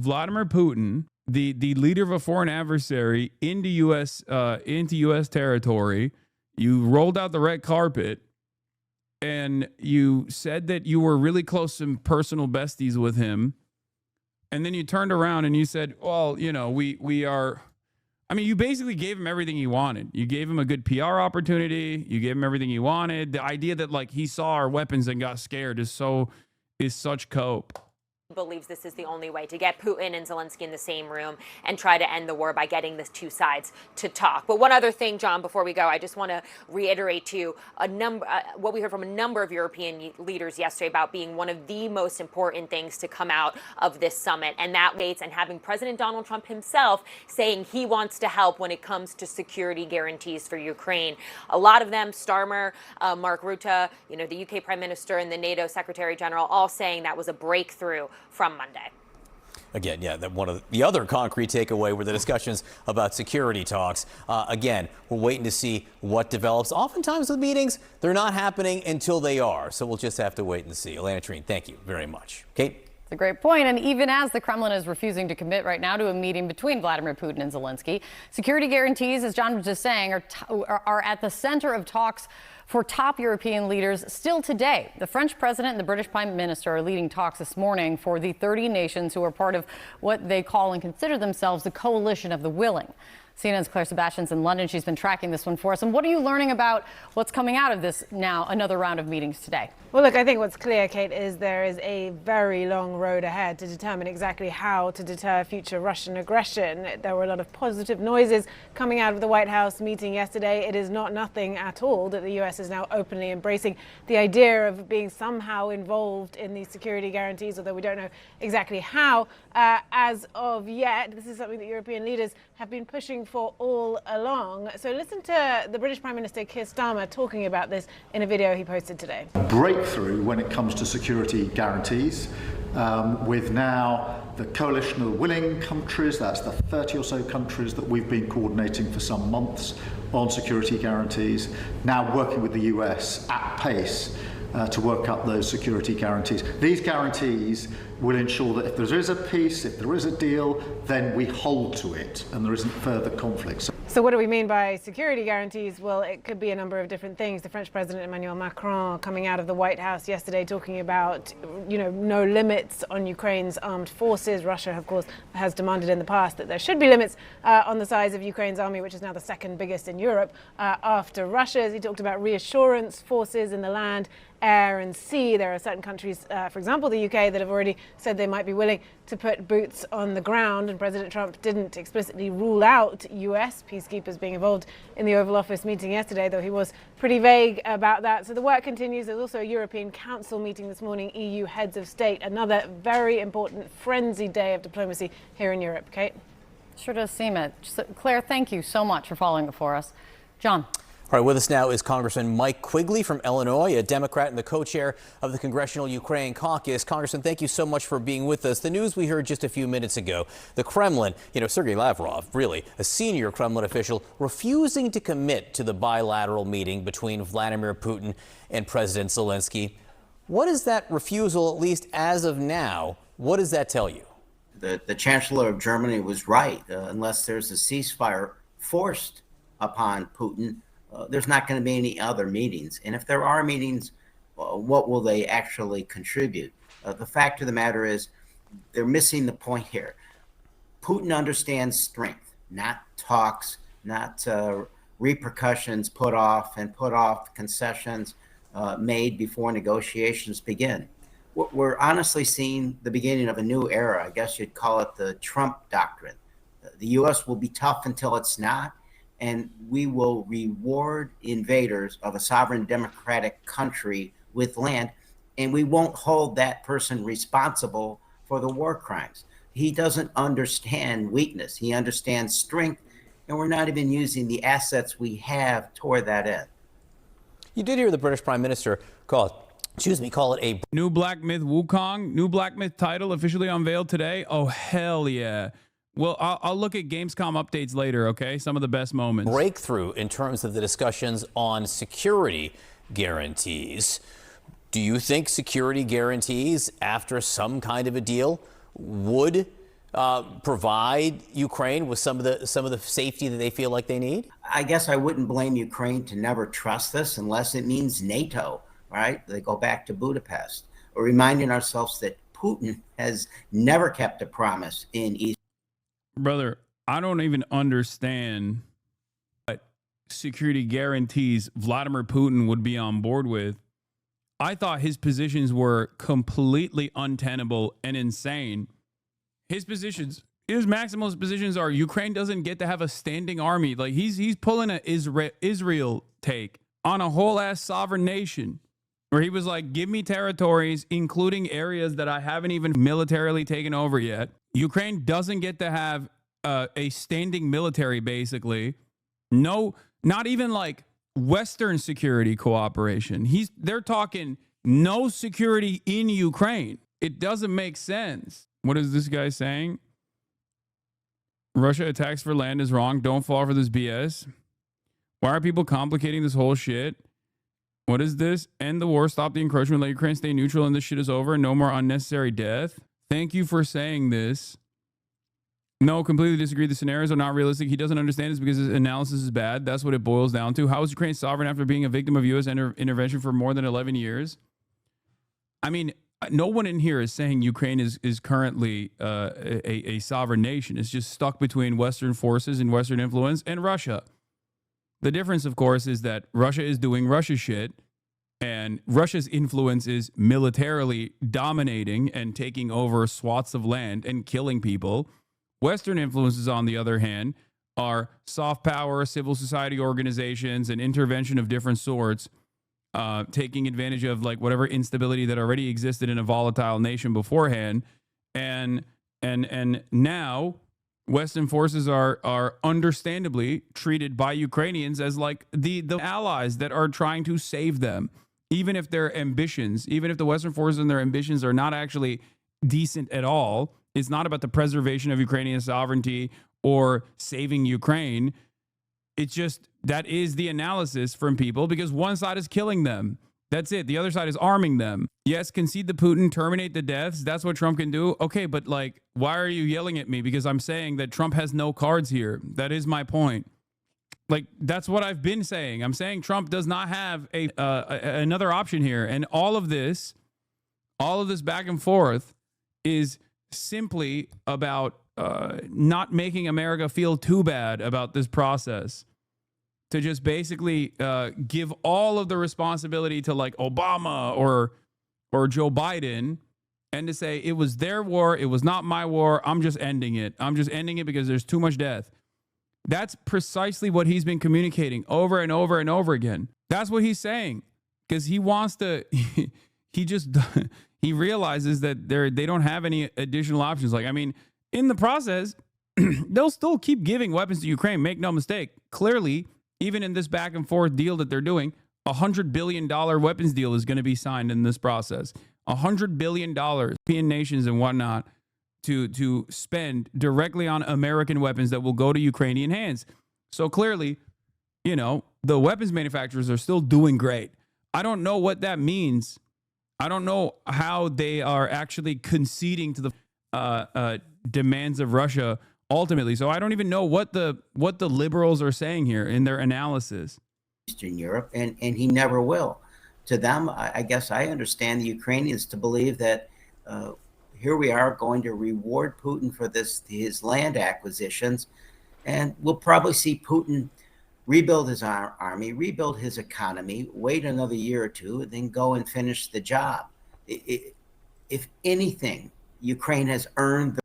Speaker 1: Vladimir Putin, the leader of a foreign adversary, into U.S. territory. You rolled out the red carpet, and you said that you were really close and personal besties with him. And then you turned around and you said, well, we are... I mean, you basically gave him everything he wanted. You gave him a good PR opportunity. You gave him everything he wanted. The idea that, he saw our weapons and got scared is such cope.
Speaker 13: Believes this is the only way to get Putin and Zelensky in the same room and try to end the war by getting the two sides to talk. But one other thing, John, before we go, I just want to reiterate to you what we heard from a number of European leaders yesterday about being one of the most important things to come out of this summit, and that waits and having President Donald Trump himself saying he wants to help when it comes to security guarantees for Ukraine. A lot of them, Starmer, Mark Rutte, the UK Prime Minister and the NATO Secretary General, all saying that was a breakthrough from Monday.
Speaker 12: Again, that one of the other concrete takeaway were the discussions about security talks. Again, we're waiting to see what develops. Oftentimes with meetings, they're not happening until they are. So we'll just have to wait and see. Elena Trine, thank you very much. Kate?
Speaker 15: It's a great point. And even as the Kremlin is refusing to commit right now to a meeting between Vladimir Putin and Zelensky, security guarantees, as John was just saying, are at the center of talks for top European leaders still today. The French president and the British prime minister are leading talks this morning for the 30 nations who are part of what they call and consider themselves the coalition of the willing. CNN's Claire Sebastian's in London. She's been tracking this one for us. And what are you learning about what's coming out of this now, another round of meetings today?
Speaker 16: Well, look, I think what's clear, Kate, is there is a very long road ahead to determine exactly how to deter future Russian aggression. There were a lot of positive noises coming out of the White House meeting yesterday. It is not nothing at all that the U.S. is now openly embracing the idea of being somehow involved in these security guarantees, although we don't know exactly how as of yet. This is something that European leaders have been pushing for all along. So listen to the British Prime Minister Keir Starmer talking about this in a video he posted today.
Speaker 6: Breakthrough when it comes to security guarantees, with now the coalition of willing countries, that's the 30 or so countries that we've been coordinating for some months on security guarantees, now working with the US at pace to work up those security guarantees. These guarantees will ensure that if there is a peace, if there is a deal, then we hold to it and there isn't further conflict.
Speaker 16: So what do we mean by security guarantees? Well, it could be a number of different things. The French President Emmanuel Macron coming out of the White House yesterday talking about, no limits on Ukraine's armed forces. Russia, of course, has demanded in the past that there should be limits on the size of Ukraine's army, which is now the second biggest in Europe after Russia's. He talked about reassurance forces in the land, air and sea. There are certain countries, for example, the UK, that have already said they might be willing to put boots on the ground. And President Trump didn't explicitly rule out US peacekeepers being involved in the Oval Office meeting yesterday, though he was pretty vague about that. So the work continues. There's also a European Council meeting this morning, EU heads of state. Another very important frenzied day of diplomacy here in Europe. Kate?
Speaker 15: Sure does seem it. Claire, thank you so much for following it for us. John?
Speaker 12: All right, with us now is Congressman Mike Quigley from Illinois, a Democrat and the co-chair of the Congressional Ukraine Caucus. Congressman, thank you so much for being with us. The news we heard just a few minutes ago, the Kremlin, Sergei Lavrov, really a senior Kremlin official, refusing to commit to the bilateral meeting between Vladimir Putin and President Zelensky. What is that refusal, at least as of now, what does that tell you?
Speaker 17: the Chancellor of Germany was right. Unless there's a ceasefire forced upon Putin, there's not going to be any other meetings. And if there are meetings, what will they actually contribute? The fact of the matter is they're missing the point here. Putin understands strength, not talks, not repercussions put off concessions made before negotiations begin. We're honestly seeing the beginning of a new era. I guess you'd call it the Trump doctrine. The U.S. will be tough until it's not, and we will reward invaders of a sovereign democratic country with land, and we won't hold that person responsible for the war crimes. He doesn't understand weakness. He understands strength, and we're not even using the assets we have toward that end.
Speaker 12: You did hear the British Prime Minister call it a
Speaker 1: new Black Myth Wukong, new Black Myth title officially unveiled today. Oh, hell yeah. Well, I'll look at Gamescom updates later, okay? Some of the best moments.
Speaker 12: Breakthrough in terms of the discussions on security guarantees. Do you think security guarantees after some kind of a deal would provide Ukraine with some of the safety that they feel like they need?
Speaker 17: I guess I wouldn't blame Ukraine to never trust this unless it means NATO, right? They go back to Budapest. We're reminding ourselves that Putin has never kept a promise in East.
Speaker 1: Brother, I don't even understand what security guarantees Vladimir Putin would be on board with. I thought his positions were completely untenable and insane. His maximalist positions are Ukraine doesn't get to have a standing army. Like he's pulling an Israel take on a whole ass sovereign nation, where he was like, give me territories, including areas that I haven't even militarily taken over yet. Ukraine doesn't get to have a standing military, basically. No, not even like Western security cooperation. They're talking no security in Ukraine. It doesn't make sense. What is this guy saying? Russia attacks for land is wrong. Don't fall for this BS. Why are people complicating this whole shit? What is this? End the war, stop the encroachment, let Ukraine stay neutral, and this shit is over. No more unnecessary death. Thank you for saying this. No, completely disagree. The scenarios are not realistic. He doesn't understand this because his analysis is bad. That's what it boils down to. How is Ukraine sovereign after being a victim of U.S. intervention for more than 11 years? I mean, no one in here is saying Ukraine is currently a sovereign nation. It's just stuck between Western forces and Western influence and Russia. The difference, of course, is that Russia is doing Russia shit, and Russia's influence is militarily dominating and taking over swaths of land and killing people. Western influences, on the other hand, are soft power, civil society organizations, and intervention of different sorts, taking advantage of like whatever instability that already existed in a volatile nation beforehand. And now Western forces are understandably treated by Ukrainians as like the allies that are trying to save them, even if their ambitions, even if the Western forces and their ambitions are not actually decent at all. It's not about the preservation of Ukrainian sovereignty or saving Ukraine. It's just that is the analysis from people because one side is killing them. That's it. The other side is arming them. Yes, concede to Putin, terminate the deaths. That's what Trump can do. Okay, but like, why are you yelling at me? Because I'm saying that Trump has no cards here. That is my point. Like, that's what I've been saying. I'm saying Trump does not have another option here. And all of this back and forth is simply about not making America feel too bad about this process. To just basically give all of the responsibility to like Obama or Joe Biden, and to say it was their war, it was not my war, I'm just ending it. I'm just ending it because there's too much death. That's precisely what he's been communicating over and over and over again. That's what he's saying because he wants to. He realizes that they don't have any additional options. Like, I mean, in the process, they'll still keep giving weapons to Ukraine. Make no mistake. Clearly, even in this back and forth deal that they're doing, $100 billion weapons deal is going to be signed in this process. $100 billion, European nations and whatnot, to spend directly on American weapons that will go to Ukrainian hands. So clearly, you know, the weapons manufacturers are still doing great. I don't know what that means. I don't know how they are actually conceding to the... demands of Russia ultimately. So I don't even know what the liberals are saying here in their analysis.
Speaker 17: Eastern Europe, and he never will. To them, I guess I understand the Ukrainians to believe that here we are going to reward Putin for his land acquisitions, and we'll probably see Putin rebuild his army, rebuild his economy, wait another year or two, and then go and finish the job. If anything, Ukraine has earned the...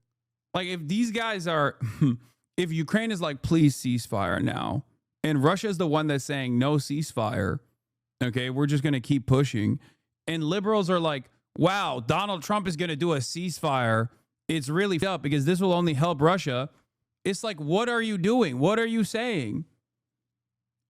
Speaker 1: Like, if these guys are, if Ukraine is like, please ceasefire now, and Russia is the one that's saying no ceasefire, okay, we're just going to keep pushing, and liberals are like, wow, Donald Trump is going to do a ceasefire. It's really up because this will only help Russia. It's like, what are you doing? What are you saying?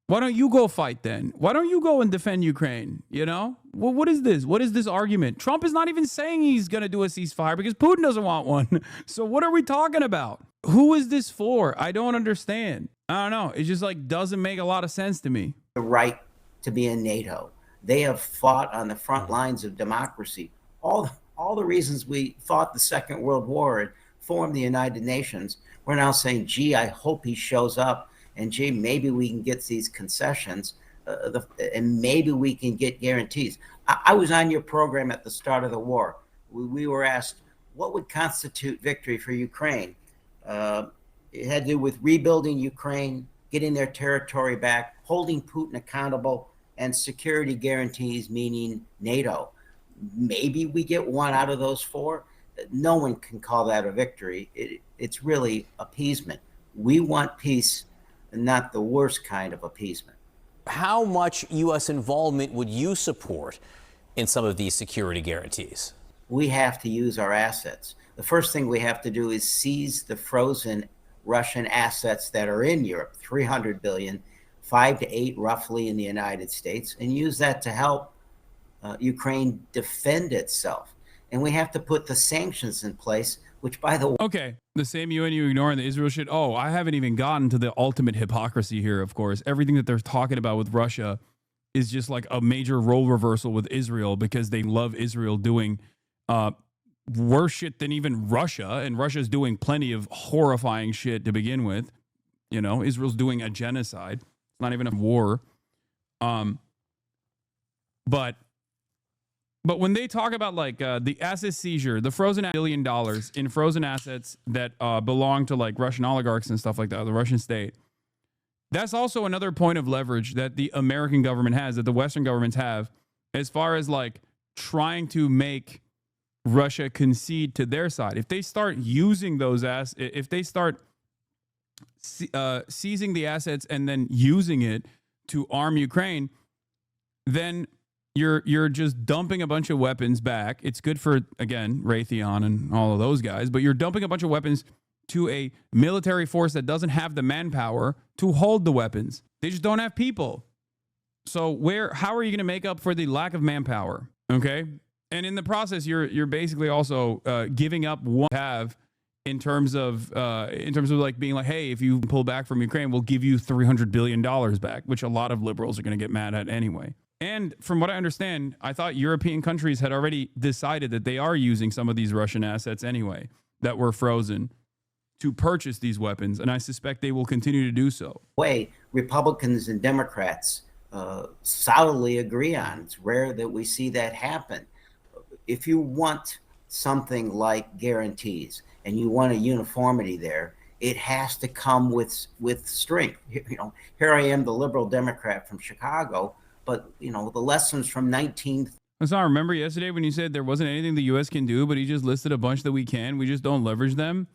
Speaker 1: Why don't you go fight then? Why don't you go and defend Ukraine? You know, well, what is this? What is this argument? Trump is not even saying he's going to do a ceasefire because Putin doesn't want one. So what are we talking about? Who is this for? I don't understand. I don't know. It just like doesn't make a lot of sense to me.
Speaker 17: The right to be in NATO. They have fought on the front lines of democracy. All the reasons we fought the Second World War and formed the United Nations, we're now saying, gee, I hope he shows up. And gee, maybe we can get these concessions and maybe we can get guarantees. I was on your program at the start of the war. We were asked, what would constitute victory for Ukraine? It had to do with rebuilding Ukraine, getting their territory back, holding Putin accountable, and security guarantees, meaning NATO. Maybe we get one out of those four. No one can call that a victory. It's really appeasement. We want peace, not the worst kind of appeasement.
Speaker 12: How much U.S. involvement would you support in some of these security guarantees?
Speaker 17: We have to use our assets. The first thing we have to do is seize the frozen Russian assets that are in Europe, 300 billion, 5 to 8 roughly in the United States, and use that to help Ukraine defend itself. And we have to put the sanctions in place, which, by the way...
Speaker 1: Okay, the same UN you ignoring the Israel shit. Oh, I haven't even gotten to the ultimate hypocrisy here, of course. Everything that they're talking about with Russia is just like a major role reversal with Israel because they love Israel doing worse shit than even Russia. And Russia's doing plenty of horrifying shit to begin with. You know, Israel's doing a genocide. It's not even a war. But when they talk about like the asset seizure, the frozen $1 billion in frozen assets that belong to like Russian oligarchs and stuff like that, the Russian state, that's also another point of leverage that the American government has, that the Western governments have, as far as like trying to make Russia concede to their side. If they start using those if they start seizing the assets and then using it to arm Ukraine, then you're just dumping a bunch of weapons back. It's good for, again, Raytheon and all of those guys, but you're dumping a bunch of weapons to a military force that doesn't have the manpower to hold the weapons. They just don't have people. So how are you going to make up for the lack of manpower? Okay. And in the process, you're basically also giving up what you have in terms of like being like, hey, if you pull back from Ukraine, we'll give you $300 billion back, which a lot of liberals are going to get mad at anyway. And from what I understand, I thought European countries had already decided that they are using some of these Russian assets anyway that were frozen to purchase these weapons. And I suspect they will continue to do so.
Speaker 17: Republicans and Democrats solidly agree on. It's rare that we see that happen. If you want something like guarantees and you want a uniformity there, it has to come with strength. You know, here I am, the liberal Democrat from Chicago, but you know, the lessons from 19...
Speaker 1: Let's not remember yesterday when you said there wasn't anything the U.S. can do, but he just listed a bunch that we can. We just don't leverage them.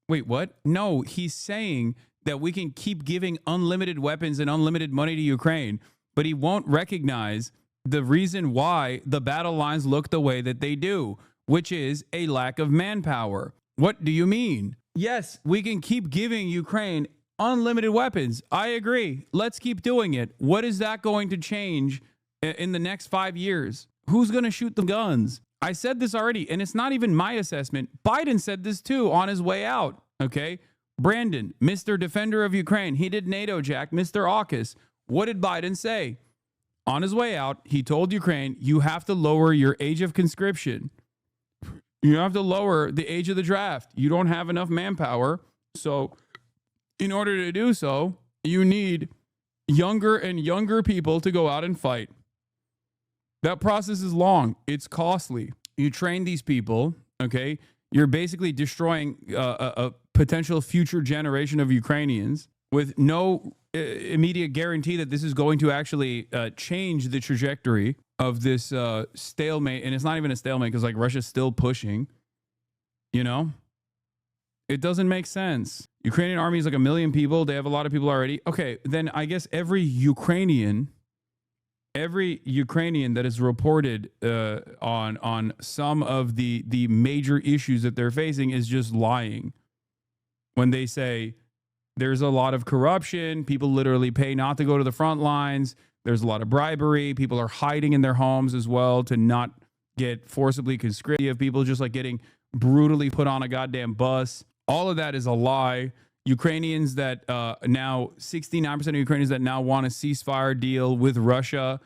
Speaker 1: Wait, what? No, he's saying that we can keep giving unlimited weapons and unlimited money to Ukraine, but he won't recognize the reason why the battle lines look the way that they do, which is a lack of manpower. What do you mean? Yes, we can keep giving Ukraine unlimited weapons. I agree. Let's keep doing it. What is that going to change in the next 5 years? Who's going to shoot the guns? I said this already, and it's not even my assessment. Biden said this too on his way out. Okay. Brandon, Mr. Defender of Ukraine, he did NATO jack, Mr. AUKUS. What did Biden say? On his way out, he told Ukraine, you have to lower your age of conscription. You have to lower the age of the draft. You don't have enough manpower. So in order to do so, you need younger and younger people to go out and fight. That process is long. It's costly. You train these people, okay? You're basically destroying a potential future generation of Ukrainians with no immediate guarantee that this is going to actually change the trajectory of this stalemate. And it's not even a stalemate because like Russia's still pushing, you know? It doesn't make sense. Ukrainian army is like 1 million people. They have a lot of people already. Okay, then I guess every Ukrainian that is reported on some of the major issues that they're facing is just lying. When they say there's a lot of corruption, people literally pay not to go to the front lines. There's a lot of bribery. People are hiding in their homes as well to not get forcibly conscripted. People just like getting brutally put on a goddamn bus. All of that is a lie. Ukrainians that now 69% of Ukrainians that now want a ceasefire deal with Russia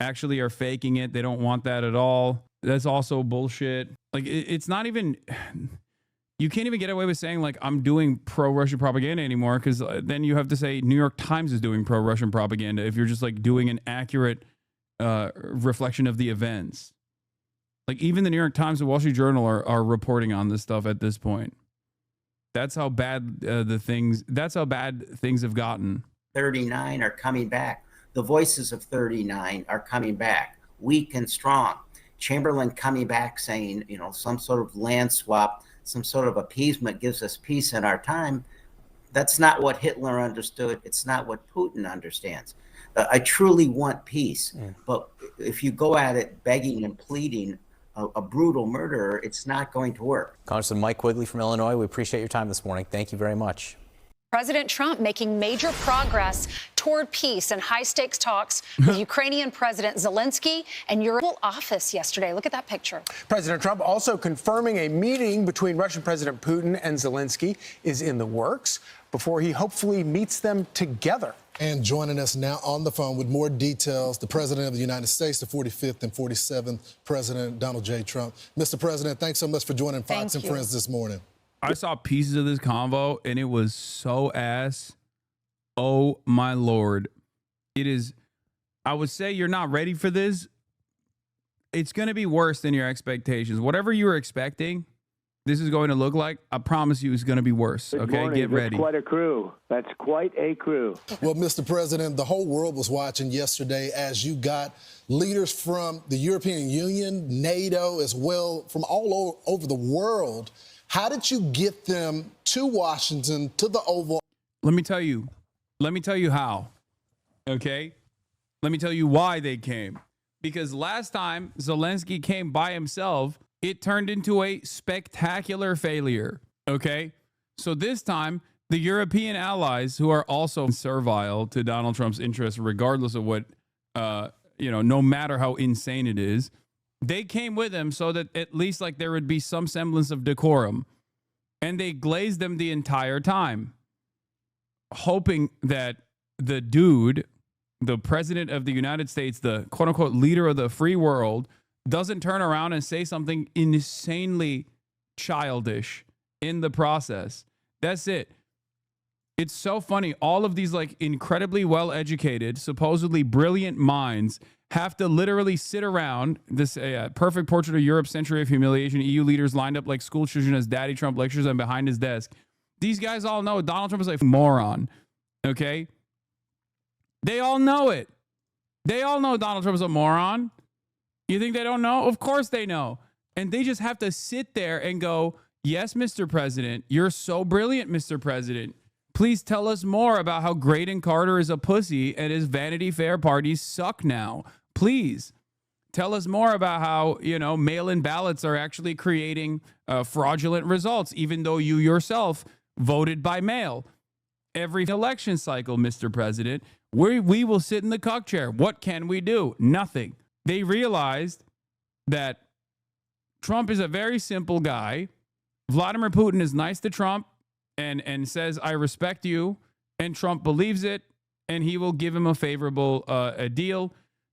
Speaker 1: actually are faking it. They don't want that at all. That's also bullshit. Like it's not even, you can't even get away with saying like I'm doing pro-Russian propaganda anymore, because then you have to say New York Times is doing pro-Russian propaganda if you're just like doing an accurate reflection of the events. Like even the New York Times and Wall Street Journal are reporting on this stuff at this point. That's how bad that's how bad things have gotten.
Speaker 17: 39 are coming back. The voices of 39 are coming back, weak and strong. Chamberlain coming back saying, you know, some sort of land swap, some sort of appeasement gives us peace in our time. That's not what Hitler understood. It's not what Putin understands. I truly want peace. Yeah. But if you go at it begging and pleading a brutal murderer, it's not going to work.
Speaker 12: Congressman Mike Quigley from Illinois, we appreciate your time this morning. Thank you very much.
Speaker 18: President Trump making major progress toward peace and high-stakes talks with Ukrainian President Zelensky and your office yesterday. Look at that picture.
Speaker 11: President Trump also confirming a meeting between Russian President Putin and Zelensky is in the works before he hopefully meets them together.
Speaker 19: And joining us now on the phone with more details, the President of the United States, the 45th and 47th President Donald J. Trump. Mr. President, thanks so much for joining Fox and Friends this morning.
Speaker 1: I saw pieces of this convo and it was so ass. Oh my Lord. It is, I would say you're not ready for this. It's going to be worse than your expectations. Whatever you were expecting, this is going to look like, I promise you it's going to be worse.
Speaker 20: Good
Speaker 1: okay,
Speaker 20: morning.
Speaker 1: get ready.
Speaker 20: That's quite a crew. That's quite a crew.
Speaker 19: Well, Mr. President, the whole world was watching yesterday as you got leaders from the European Union, NATO, as well, from all over the world. How did you get them to Washington, to the Oval?
Speaker 1: Let me tell you how. Okay? Let me tell you why they came. Because last time Zelensky came by himself, it turned into a spectacular failure. Okay? So this time, the European allies, who are also servile to Donald Trump's interests, regardless of what, no matter how insane it is, they came with him so that at least like there would be some semblance of decorum. And they glazed them the entire time, hoping that the dude, the president of the United States, the quote unquote leader of the free world, doesn't turn around and say something insanely childish in the process. That's it. It's so funny. All of these like incredibly well-educated, supposedly brilliant minds have to literally sit around this perfect portrait of Europe's century of humiliation. EU leaders lined up like school children as Daddy Trump lectures them behind his desk. These guys all know Donald Trump is a moron. Okay? They all know it. They all know Donald Trump is a moron. You think they don't know? Of course they know. And they just have to sit there and go, yes, Mr. President, you're so brilliant, Mr. President. Please tell us more about how Graydon Carter is a pussy and his Vanity Fair parties suck now. Please tell us more about how, mail-in ballots are actually creating fraudulent results, even though you yourself voted by mail. Every election cycle, Mr. President, we will sit in the cuck chair. What can we do? Nothing. They realized that Trump is a very simple guy. Vladimir Putin is nice to Trump and says, I respect you. And Trump believes it, and he will give him a favorable deal.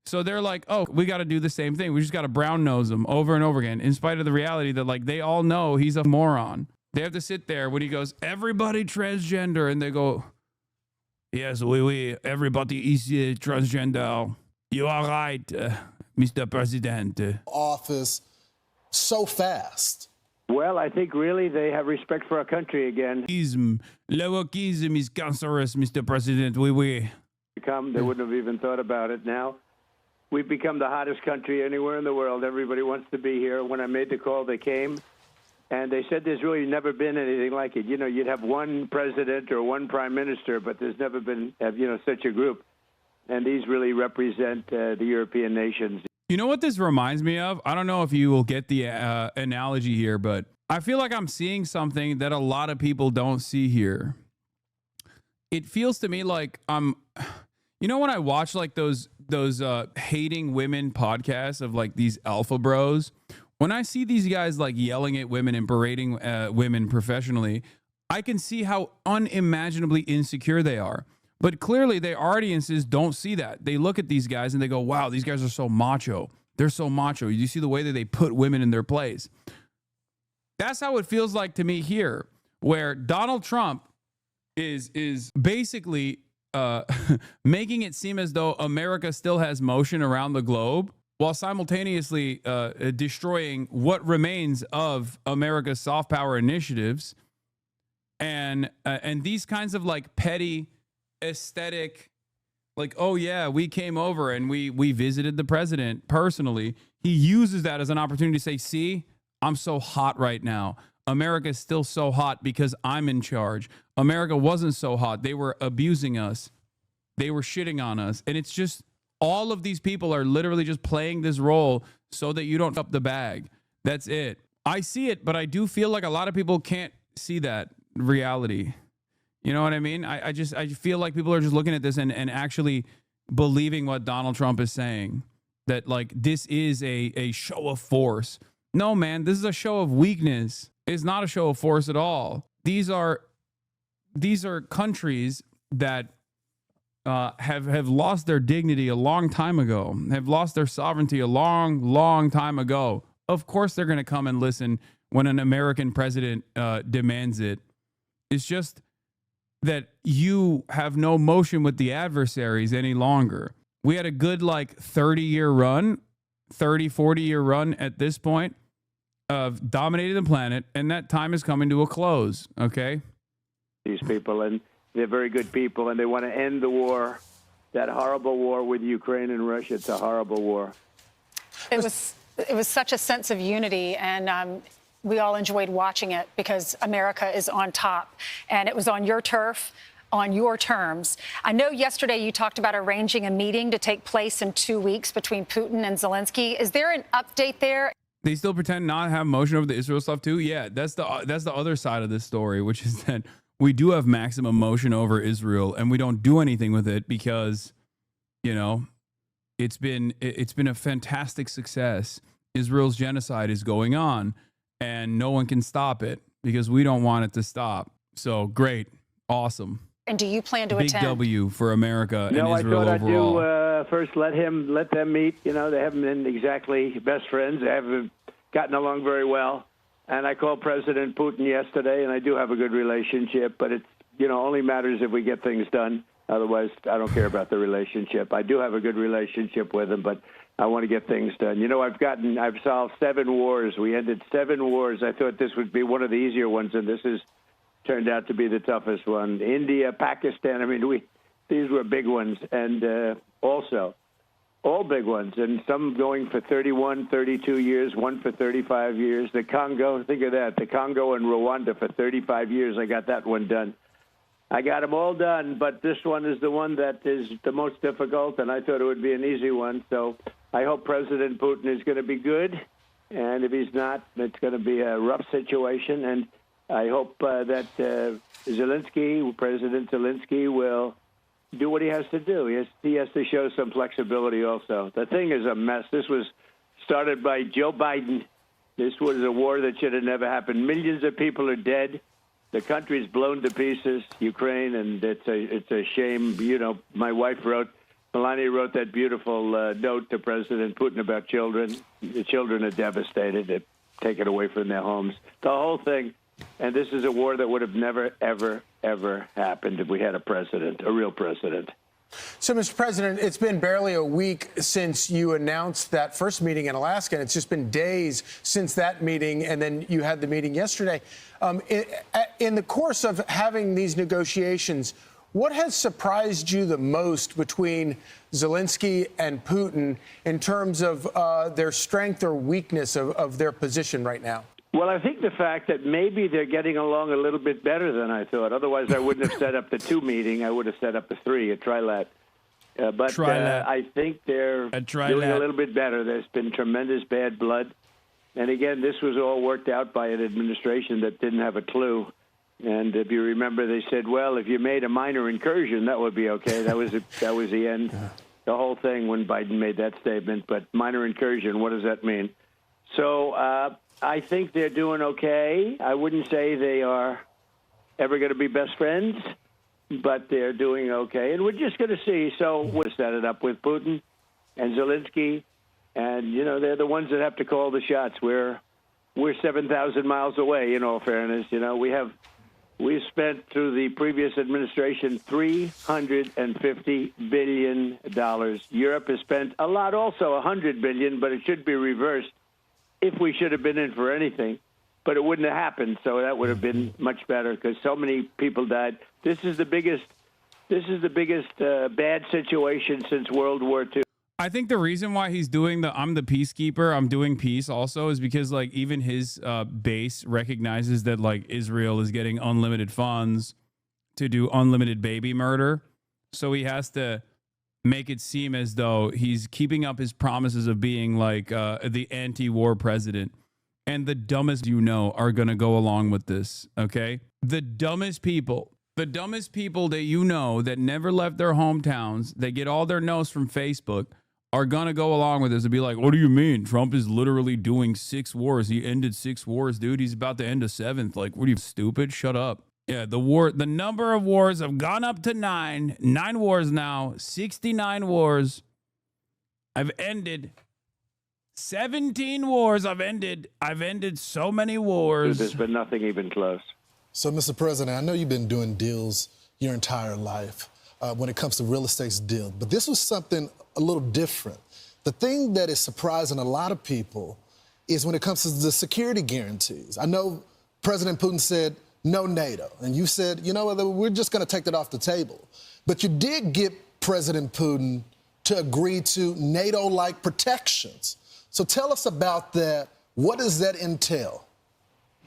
Speaker 1: So they're like, oh, we got to do the same thing. We just got to brown nose him over and over again, in spite of the reality that, like, they all know he's a moron. They have to sit there when he goes, everybody transgender. And they go, yes, oui, everybody is transgender. You are right, Mr. President.
Speaker 19: Office so fast.
Speaker 20: Well, I think really they have respect for our country again.
Speaker 1: Lowercasm is cancerous, Mr. President. Oui.
Speaker 20: They wouldn't have even thought about it now. We've become the hottest country anywhere in the world. Everybody wants to be here. When I made the call, they came. And they said there's really never been anything like it. You know, you'd have one president or one prime minister, but there's never been, such a group. And these really represent the European nations.
Speaker 1: You know what this reminds me of? I don't know if you will get the analogy here, but I feel like I'm seeing something that a lot of people don't see here. It feels to me like when I watch like those hating women podcasts of like these alpha bros, when I see these guys like yelling at women and berating women professionally, I can see how unimaginably insecure they are. But clearly their audiences don't see that. They look at these guys and they go, wow, these guys are so macho. They're so macho. You see the way that they put women in their place. That's how it feels like to me here, where Donald Trump is basically making it seem as though America still has motion around the globe, while simultaneously destroying what remains of America's soft power initiatives, and these kinds of like petty aesthetic, like, oh yeah, we came over and we visited the president personally. He uses that as an opportunity to say, see, I'm so hot right now. America is still so hot because I'm in charge. America wasn't so hot. They were abusing us. They were shitting on us. And it's just, all of these people are literally just playing this role so that you don't up the bag. That's it. I see it, but I do feel like a lot of people can't see that reality. You know what I mean? I feel like people are just looking at this and actually believing what Donald Trump is saying, that like this is a show of force. No, man, this is a show of weakness. It's not a show of force at all. These are countries that have lost their dignity a long time ago, have lost their sovereignty a long time ago. Of course they're going to come and listen when an American president demands it. It's just that you have no motion with the adversaries any longer. We had a good like 40-year run at this point of dominating the planet, and that time is coming to a close, okay?
Speaker 20: These people, and they're very good people, and they want to end the war, that horrible war with Ukraine and Russia. It's a horrible war.
Speaker 18: It was such a sense of unity, and we all enjoyed watching it because America is on top, and it was on your turf, on your terms. I know yesterday you talked about arranging a meeting to take place in 2 weeks between Putin and Zelensky. Is there an update there?
Speaker 1: They still pretend not to have motion over the Israel stuff too. Yeah, that's the other side of this story, which is that we do have maximum motion over Israel, and we don't do anything with it because, you know, it's been a fantastic success. Israel's genocide is going on, and no one can stop it because we don't want it to stop. So great, awesome.
Speaker 18: And do you plan to
Speaker 1: Big
Speaker 18: attend?
Speaker 1: W for America and
Speaker 20: No,
Speaker 1: Israel
Speaker 20: I thought
Speaker 1: overall.
Speaker 20: I'd do first let them meet. You know, they haven't been exactly best friends. They haven't gotten along very well. And I called President Putin yesterday, and I do have a good relationship, but it only matters if we get things done. Otherwise, I don't care about the relationship. I do have a good relationship with him, but I want to get things done. You know, I've solved 7 wars. We ended 7 wars. I thought this would be one of the easier ones, and this has turned out to be the toughest one. India, Pakistan, I mean, these were big ones, and also all big ones, and some going for 31, 32 years, one for 35 years. The Congo, think of that, the Congo and Rwanda for 35 years. I got that one done. I got them all done, but this one is the one that is the most difficult, and I thought it would be an easy one. So I hope President Putin is going to be good, and if he's not, it's going to be a rough situation. And I hope that President Zelensky will do what he has to do. He has to show some flexibility also. The thing is a mess. This was started by Joe Biden. This was a war that should have never happened. Millions of people are dead. The country's blown to pieces, Ukraine, and it's a shame. You know, my wife wrote Melania wrote that beautiful note to President Putin about children. The children are devastated. They're taken away from their homes. The whole thing. And this is a war that would have never, ever, ever happened if we had a president, a real president.
Speaker 11: So, Mr. President, it's been barely a week since you announced that first meeting in Alaska, and it's just been days since that meeting, and then you had the meeting yesterday. In the course of having these negotiations, what has surprised you the most between Zelensky and Putin in terms of their strength or weakness of their position right now?
Speaker 20: Well, I think the fact that maybe they're getting along a little bit better than I thought. Otherwise, I wouldn't have set up the 2 meeting. I would have set up the 3, a trilat. But I think they're doing a little bit better. There's been tremendous bad blood. And again, this was all worked out by an administration that didn't have a clue. And if you remember, they said, well, if you made a minor incursion, that would be okay. That was the end. The whole thing when Biden made that statement. But minor incursion, what does that mean? So I think they're doing okay. I wouldn't say they are ever going to be best friends, but they're doing okay. And we're just going to see. So we'll set it up with Putin and Zelensky. And, you know, they're the ones that have to call the shots. We're 7,000 miles away, in all fairness. You know, we've spent through the previous administration $350 billion. Europe has spent a lot also, $100 billion, but it should be reversed. If we should have been in for anything, but it wouldn't have happened. So that would have been much better because so many people died. This is the biggest bad situation since World War II.
Speaker 1: I think the reason why he's doing I'm the peacekeeper, I'm doing peace also is because like even his base recognizes that like Israel is getting unlimited funds to do unlimited baby murder. So he has to make it seem as though he's keeping up his promises of being like the anti-war president. And the dumbest are going to go along with this, okay? The dumbest people that that never left their hometowns, they get all their notes from Facebook, are going to go along with this and be like, what do you mean? Trump is literally doing 6 wars. He ended 6 wars, dude. He's about to end a 7th. Like, what are you, stupid? Shut up. Yeah, the number of wars have gone up to 9. 9 wars now, 69 wars. I've ended 17 wars. I've ended so many wars.
Speaker 20: There's been nothing even close.
Speaker 19: So, Mr. President, I know you've been doing deals your entire life when it comes to real estate deals, but this was something a little different. The thing that is surprising a lot of people is when it comes to the security guarantees. I know President Putin said, no NATO. And you said, you know what, we're just going to take that off the table. But you did get President Putin to agree to NATO-like protections. So tell us about that. What does that entail?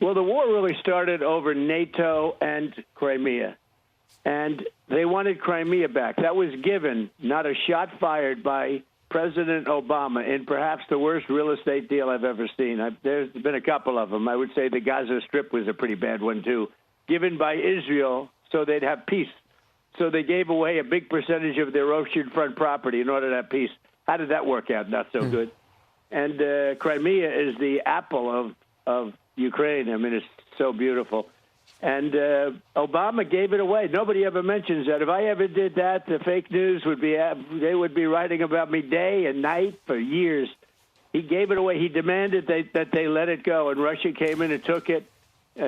Speaker 20: Well, the war really started over NATO and Crimea. And they wanted Crimea back. That was given, not a shot fired by President Obama in perhaps the worst real estate deal I've ever seen. There's been a couple of them. I would say the Gaza Strip was a pretty bad one, too, given by Israel so they'd have peace. So they gave away a big percentage of their oceanfront property in order to have peace. How did that work out? Not so good. And Crimea is the apple of Ukraine. I mean, it's so beautiful. And Obama gave it away. Nobody ever mentions that. If I ever did that, the fake news would be writing about me day and night for years. He gave it away. He demanded that they let it go, and Russia came in and took it,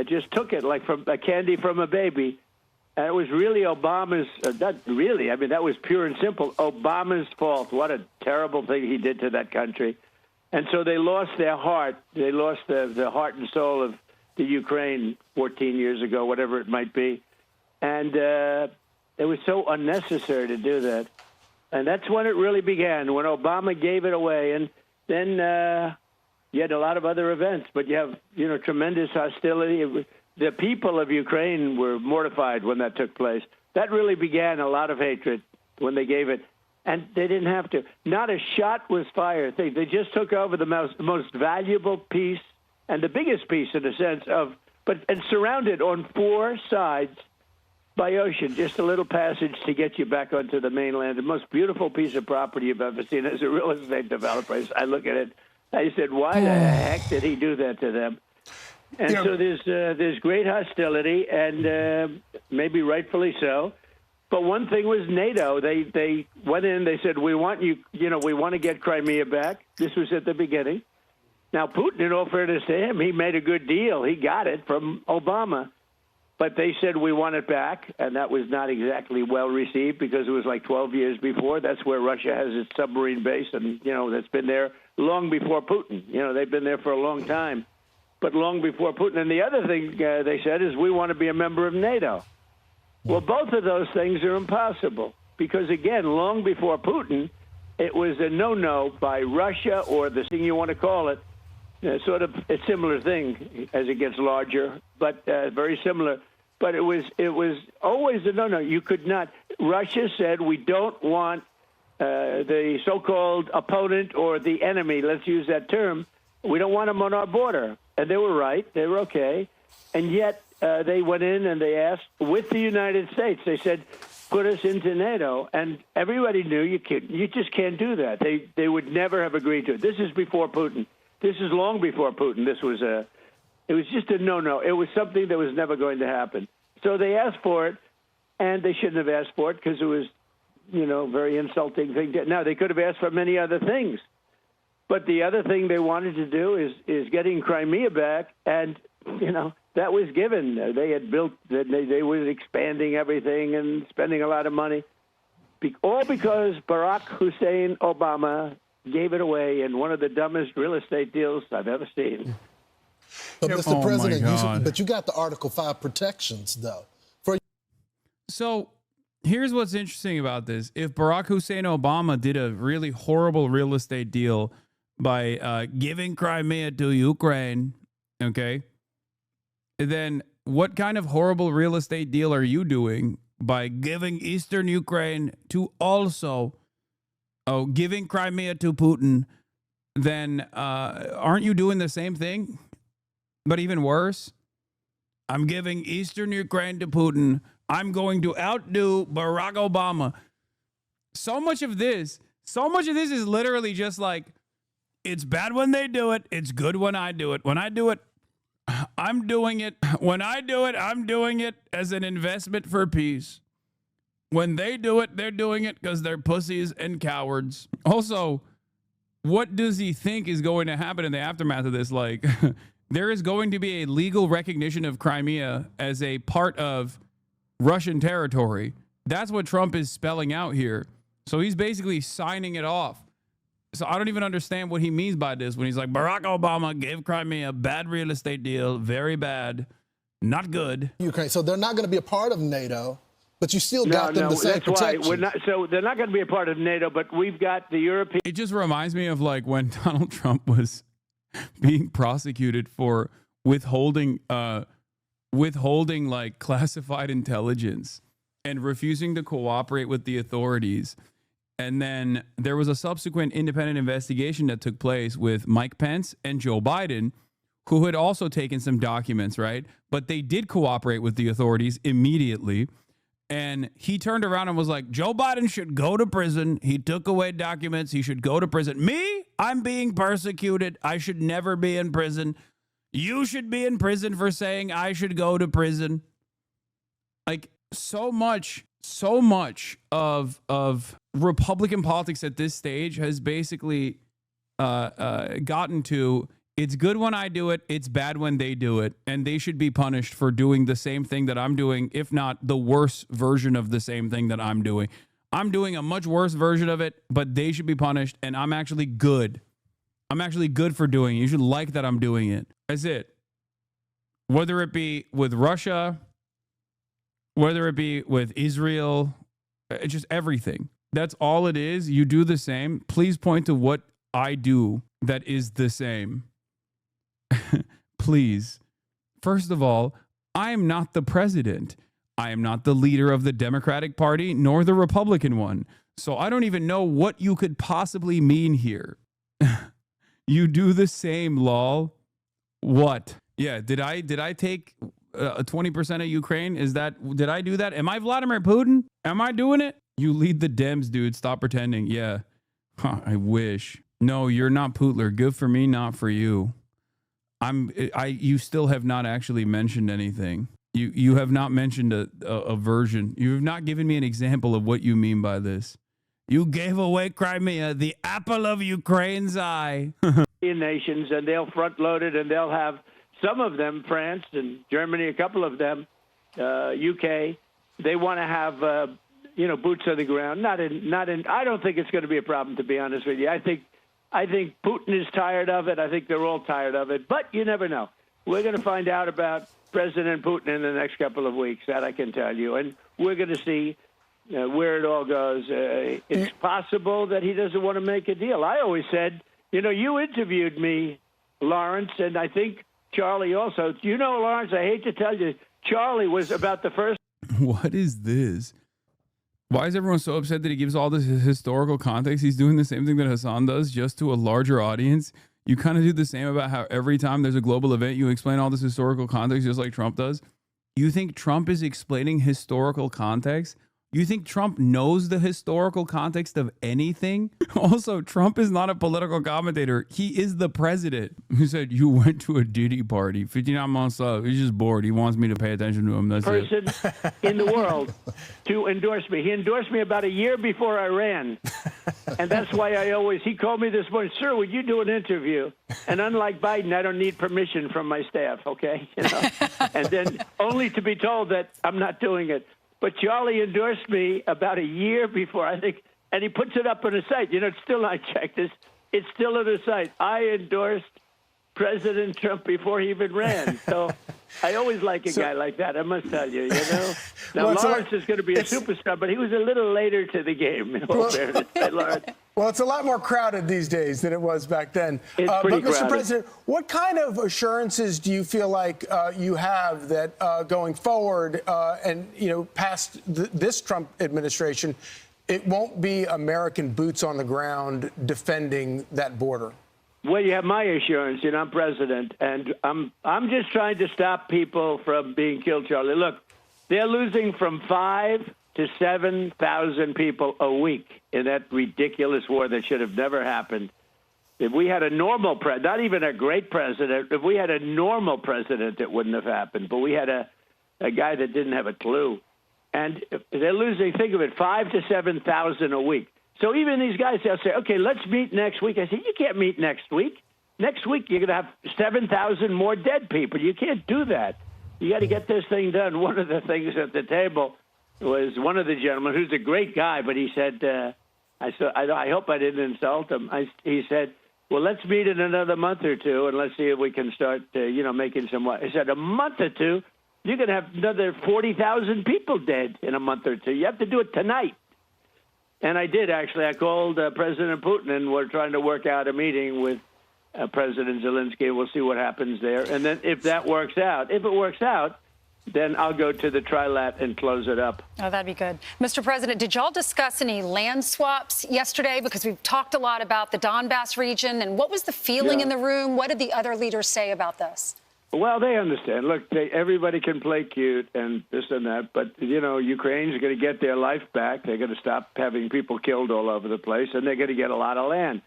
Speaker 20: just took it like from a candy from a baby. And it was really Obama's, not really, I mean, that was pure and simple, Obama's fault. What a terrible thing he did to that country. And so they lost their heart. They lost the heart and soul of the Ukraine 14 years ago, whatever it might be. And it was so unnecessary to do that. And that's when it really began, when Obama gave it away. And then you had a lot of other events, but you have, tremendous hostility. The people of Ukraine were mortified when that took place. That really began a lot of hatred when they gave it. And they didn't have to. Not a shot was fired. They just took over the most valuable piece and the biggest piece in a sense and surrounded on 4 sides by ocean, just a little passage to get you back onto the mainland. The most beautiful piece of property you've ever seen as a real estate developer. I look at it, I said, why the heck did he do that to them? And so there's great hostility, and maybe rightfully so. But one thing was NATO. They went in. They said, we want you. We want to get Crimea back. This was at the beginning. Now, Putin, in all fairness to him, he made a good deal. He got it from Obama. But they said, we want it back, and that was not exactly well received because it was like 12 years before. That's where Russia has its submarine base, and, that's been there long before Putin. They've been there for a long time, but long before Putin. And the other thing they said is, we want to be a member of NATO. Well, both of those things are impossible because, again, long before Putin, it was a no-no by Russia or the thing you want to call it. Sort of a similar thing as it gets larger, but very similar. But it was always a no-no. You could not. Russia said, we don't want the so-called opponent or the enemy, let's use that term, we don't want them on our border. And they were right. They were okay. And yet they went in and they asked, with the United States, they said, put us into NATO. And everybody knew you just can't do that. They would never have agreed to it. This is before Putin. This is long before Putin. It was just a no-no. It was something that was never going to happen. So they asked for it, and they shouldn't have asked for it because it was, very insulting thing. Now, they could have asked for many other things. But the other thing they wanted to do is getting Crimea back, and, that was given. They had built, they were expanding everything and spending a lot of money, all because Barack Hussein Obama gave it away in one of the dumbest real estate deals I've ever seen.
Speaker 19: But Mr. President, you got the Article 5 protections, though.
Speaker 1: So here's what's interesting about this. If Barack Hussein Obama did a really horrible real estate deal by giving Crimea to Ukraine, okay, then what kind of horrible real estate deal are you doing by giving Eastern Ukraine to also giving Crimea to Putin? Then aren't you doing the same thing? But even worse, I'm giving Eastern Ukraine to Putin. I'm going to outdo Barack Obama. So much of this is literally just like, it's bad when they do it. It's good when I do it. When I do it, I'm doing it. When I do it, I'm doing it as an investment for peace. When they do it, they're doing it because they're pussies and cowards. Also, what does he think is going to happen in the aftermath of this? Like, there is going to be a legal recognition of Crimea as a part of Russian territory. That's what Trump is spelling out here. So he's basically signing it off. So I don't even understand what he means by this when he's like, Barack Obama gave Crimea a bad real estate deal, very bad, not good.
Speaker 19: Ukraine. So they're not going to be a part of NATO, but you still got them the same protections.
Speaker 20: We're not, so they're not going to be a part of NATO, but we've got the European.
Speaker 1: It just reminds me of like when Donald Trump was being prosecuted for withholding like classified intelligence and refusing to cooperate with the authorities. And then there was a subsequent independent investigation that took place with Mike Pence and Joe Biden, who had also taken some documents, right? But they did cooperate with the authorities immediately. And he turned around and was like, Joe Biden should go to prison. He took away documents. He should go to prison. Me? I'm being persecuted. I should never be in prison. You should be in prison for saying I should go to prison. Like so much of Republican politics at this stage has basically gotten to, it's good when I do it, it's bad when they do it, and they should be punished for doing the same thing that I'm doing, if not the worse version of the same thing that I'm doing. I'm doing a much worse version of it, but they should be punished, and I'm actually good. I'm actually good for doing it. You should like that I'm doing it. That's it. Whether it be with Russia, whether it be with Israel, just everything. That's all it is. You do the same. Please point to what I do that is the same. Please. First of all, I am not the president. I am not the leader of the Democratic Party nor the Republican one. So I don't even know what you could possibly mean here. You do the same, lol. What? Yeah, did I take 20% of Ukraine? Did I do that? Am I Vladimir Putin? Am I doing it? You lead the Dems, dude. Stop pretending. Yeah. Huh, I wish. No, you're not Putler. Good for me, not for you. You still have not actually mentioned anything. You have not mentioned a version. You have not given me an example of what you mean by this. You gave away Crimea, the apple of Ukraine's eye.
Speaker 20: Nations, and they'll front load it, and they'll have some of them, France and Germany, a couple of them, UK. They want to have boots on the ground. Not in. I don't think it's going to be a problem, to be honest with you. I think Putin is tired of it. I think they're all tired of it. But you never know. We're going to find out about President Putin in the next couple of weeks. That I can tell you, and we're going to see where it all goes. It's possible that he doesn't want to make a deal. I always said, you interviewed me, Lawrence, and I think Charlie also. Lawrence, I hate to tell you, Charlie was about the first.
Speaker 1: What is this? Why is everyone so upset that he gives all this historical context? He's doing the same thing that Hasan does, just to a larger audience. You kind of do the same about how every time there's a global event, you explain all this historical context just like Trump does. You think Trump is explaining historical context? You think Trump knows the historical context of anything? Also, Trump is not a political commentator. He is the president who said, you went to a Diddy party. 59 months up. He's just bored. He wants me to pay attention to him. That's
Speaker 20: person in the world to endorse me. He endorsed me about a year before I ran. And that's why he called me this morning, sir, would you do an interview? And unlike Biden, I don't need permission from my staff, okay? And then only to be told that I'm not doing it. But Charlie endorsed me about a year before, I think, and he puts it up on his site. It's still not checked. It's still on his site. I endorsed President Trump before he even ran. So I always like a guy like that, I must tell you, Now, Lawrence is going to be a superstar, but he was a little later to the game, in all fairness, Lawrence.
Speaker 11: Well, it's a lot more crowded these days than it was back then.
Speaker 20: It's pretty
Speaker 11: but, Mr.
Speaker 20: crowded.
Speaker 11: President, what kind of assurances do you feel like you have that going forward and, past this Trump administration, it won't be American boots on the ground defending that border?
Speaker 20: Well, you have my assurance. I'm president, and I'm just trying to stop people from being killed, Charlie. Look, they're losing from 5,000 to 7,000 people a week in that ridiculous war that should have never happened. If we had a normal president, not even a great president, if we had a normal president, it wouldn't have happened. But we had a guy that didn't have a clue. And they're losing, think of it, 5,000 to 7,000 a week. So even these guys, they'll say, okay, let's meet next week. I said, you can't meet next week. Next week, you're going to have 7,000 more dead people. You can't do that. You got to get this thing done. One of the things at the table was one of the gentlemen, who's a great guy, but he said, I hope I didn't insult him. He said, well, let's meet in another month or two, and let's see if we can start, making some. He said, a month or two, you're going to have another 40,000 people dead in a month or two. You have to do it tonight. And I did, actually. I called President Putin, and we're trying to work out a meeting with President Zelensky. We'll see what happens there. And then if it works out, then I'll go to the trilat and close it up.
Speaker 18: Oh, that'd be good. Mr. President, did y'all discuss any land swaps yesterday? Because we've talked a lot about the Donbass region. And what was the feeling in the room? What did the other leaders say about this?
Speaker 20: Well, they understand. Look, everybody can play cute and this and that, but, Ukraine's going to get their life back. They're going to stop having people killed all over the place, and they're going to get a lot of land.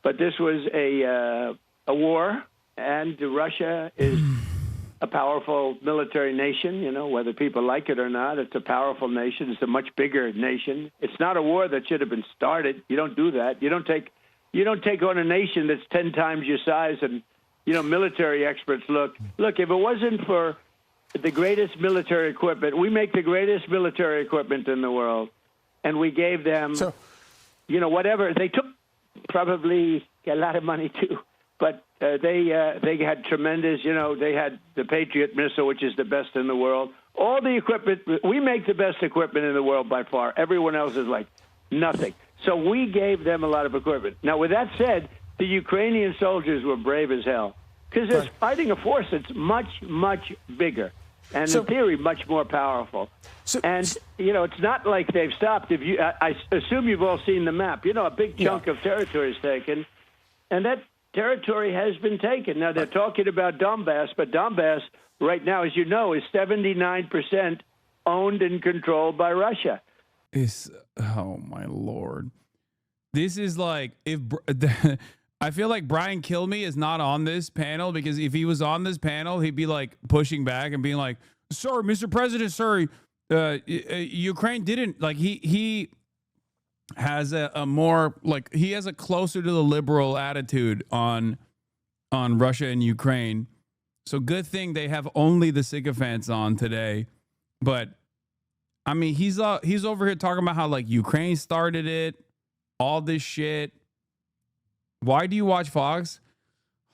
Speaker 20: But this was a war, and Russia is a powerful military nation, whether people like it or not. It's a powerful nation. It's a much bigger nation. It's not a war that should have been started. You don't do that. You don't take on a nation that's 10 times your size and military experts look, if it wasn't for the greatest military equipment, we make the greatest military equipment in the world, and we gave them, whatever. They took probably a lot of money, too, but they had tremendous, they had the Patriot missile, which is the best in the world. All the equipment, we make the best equipment in the world by far. Everyone else is like nothing. So we gave them a lot of equipment. Now, with that said, the Ukrainian soldiers were brave as hell because they're fighting a force that's much, much bigger and, in theory, much more powerful. And, it's not like they've stopped. I assume you've all seen the map. A big chunk of territory is taken, and that territory has been taken. Now, they're talking about Donbass, but Donbass right now, as you know, is 79% owned and controlled by Russia.
Speaker 1: Oh, my Lord. This is like if I feel like Brian Kilmeade is not on this panel, because if he was on this panel, he'd be like pushing back and being like, Sorry, Mr. President, sorry. Ukraine didn't, like, he has a more, like, he has a closer to the liberal attitude on Russia and Ukraine. So good thing they have only the sycophants on today. But I mean, he's over here talking about how, like, Ukraine started it, all this shit. Why do you watch Fox?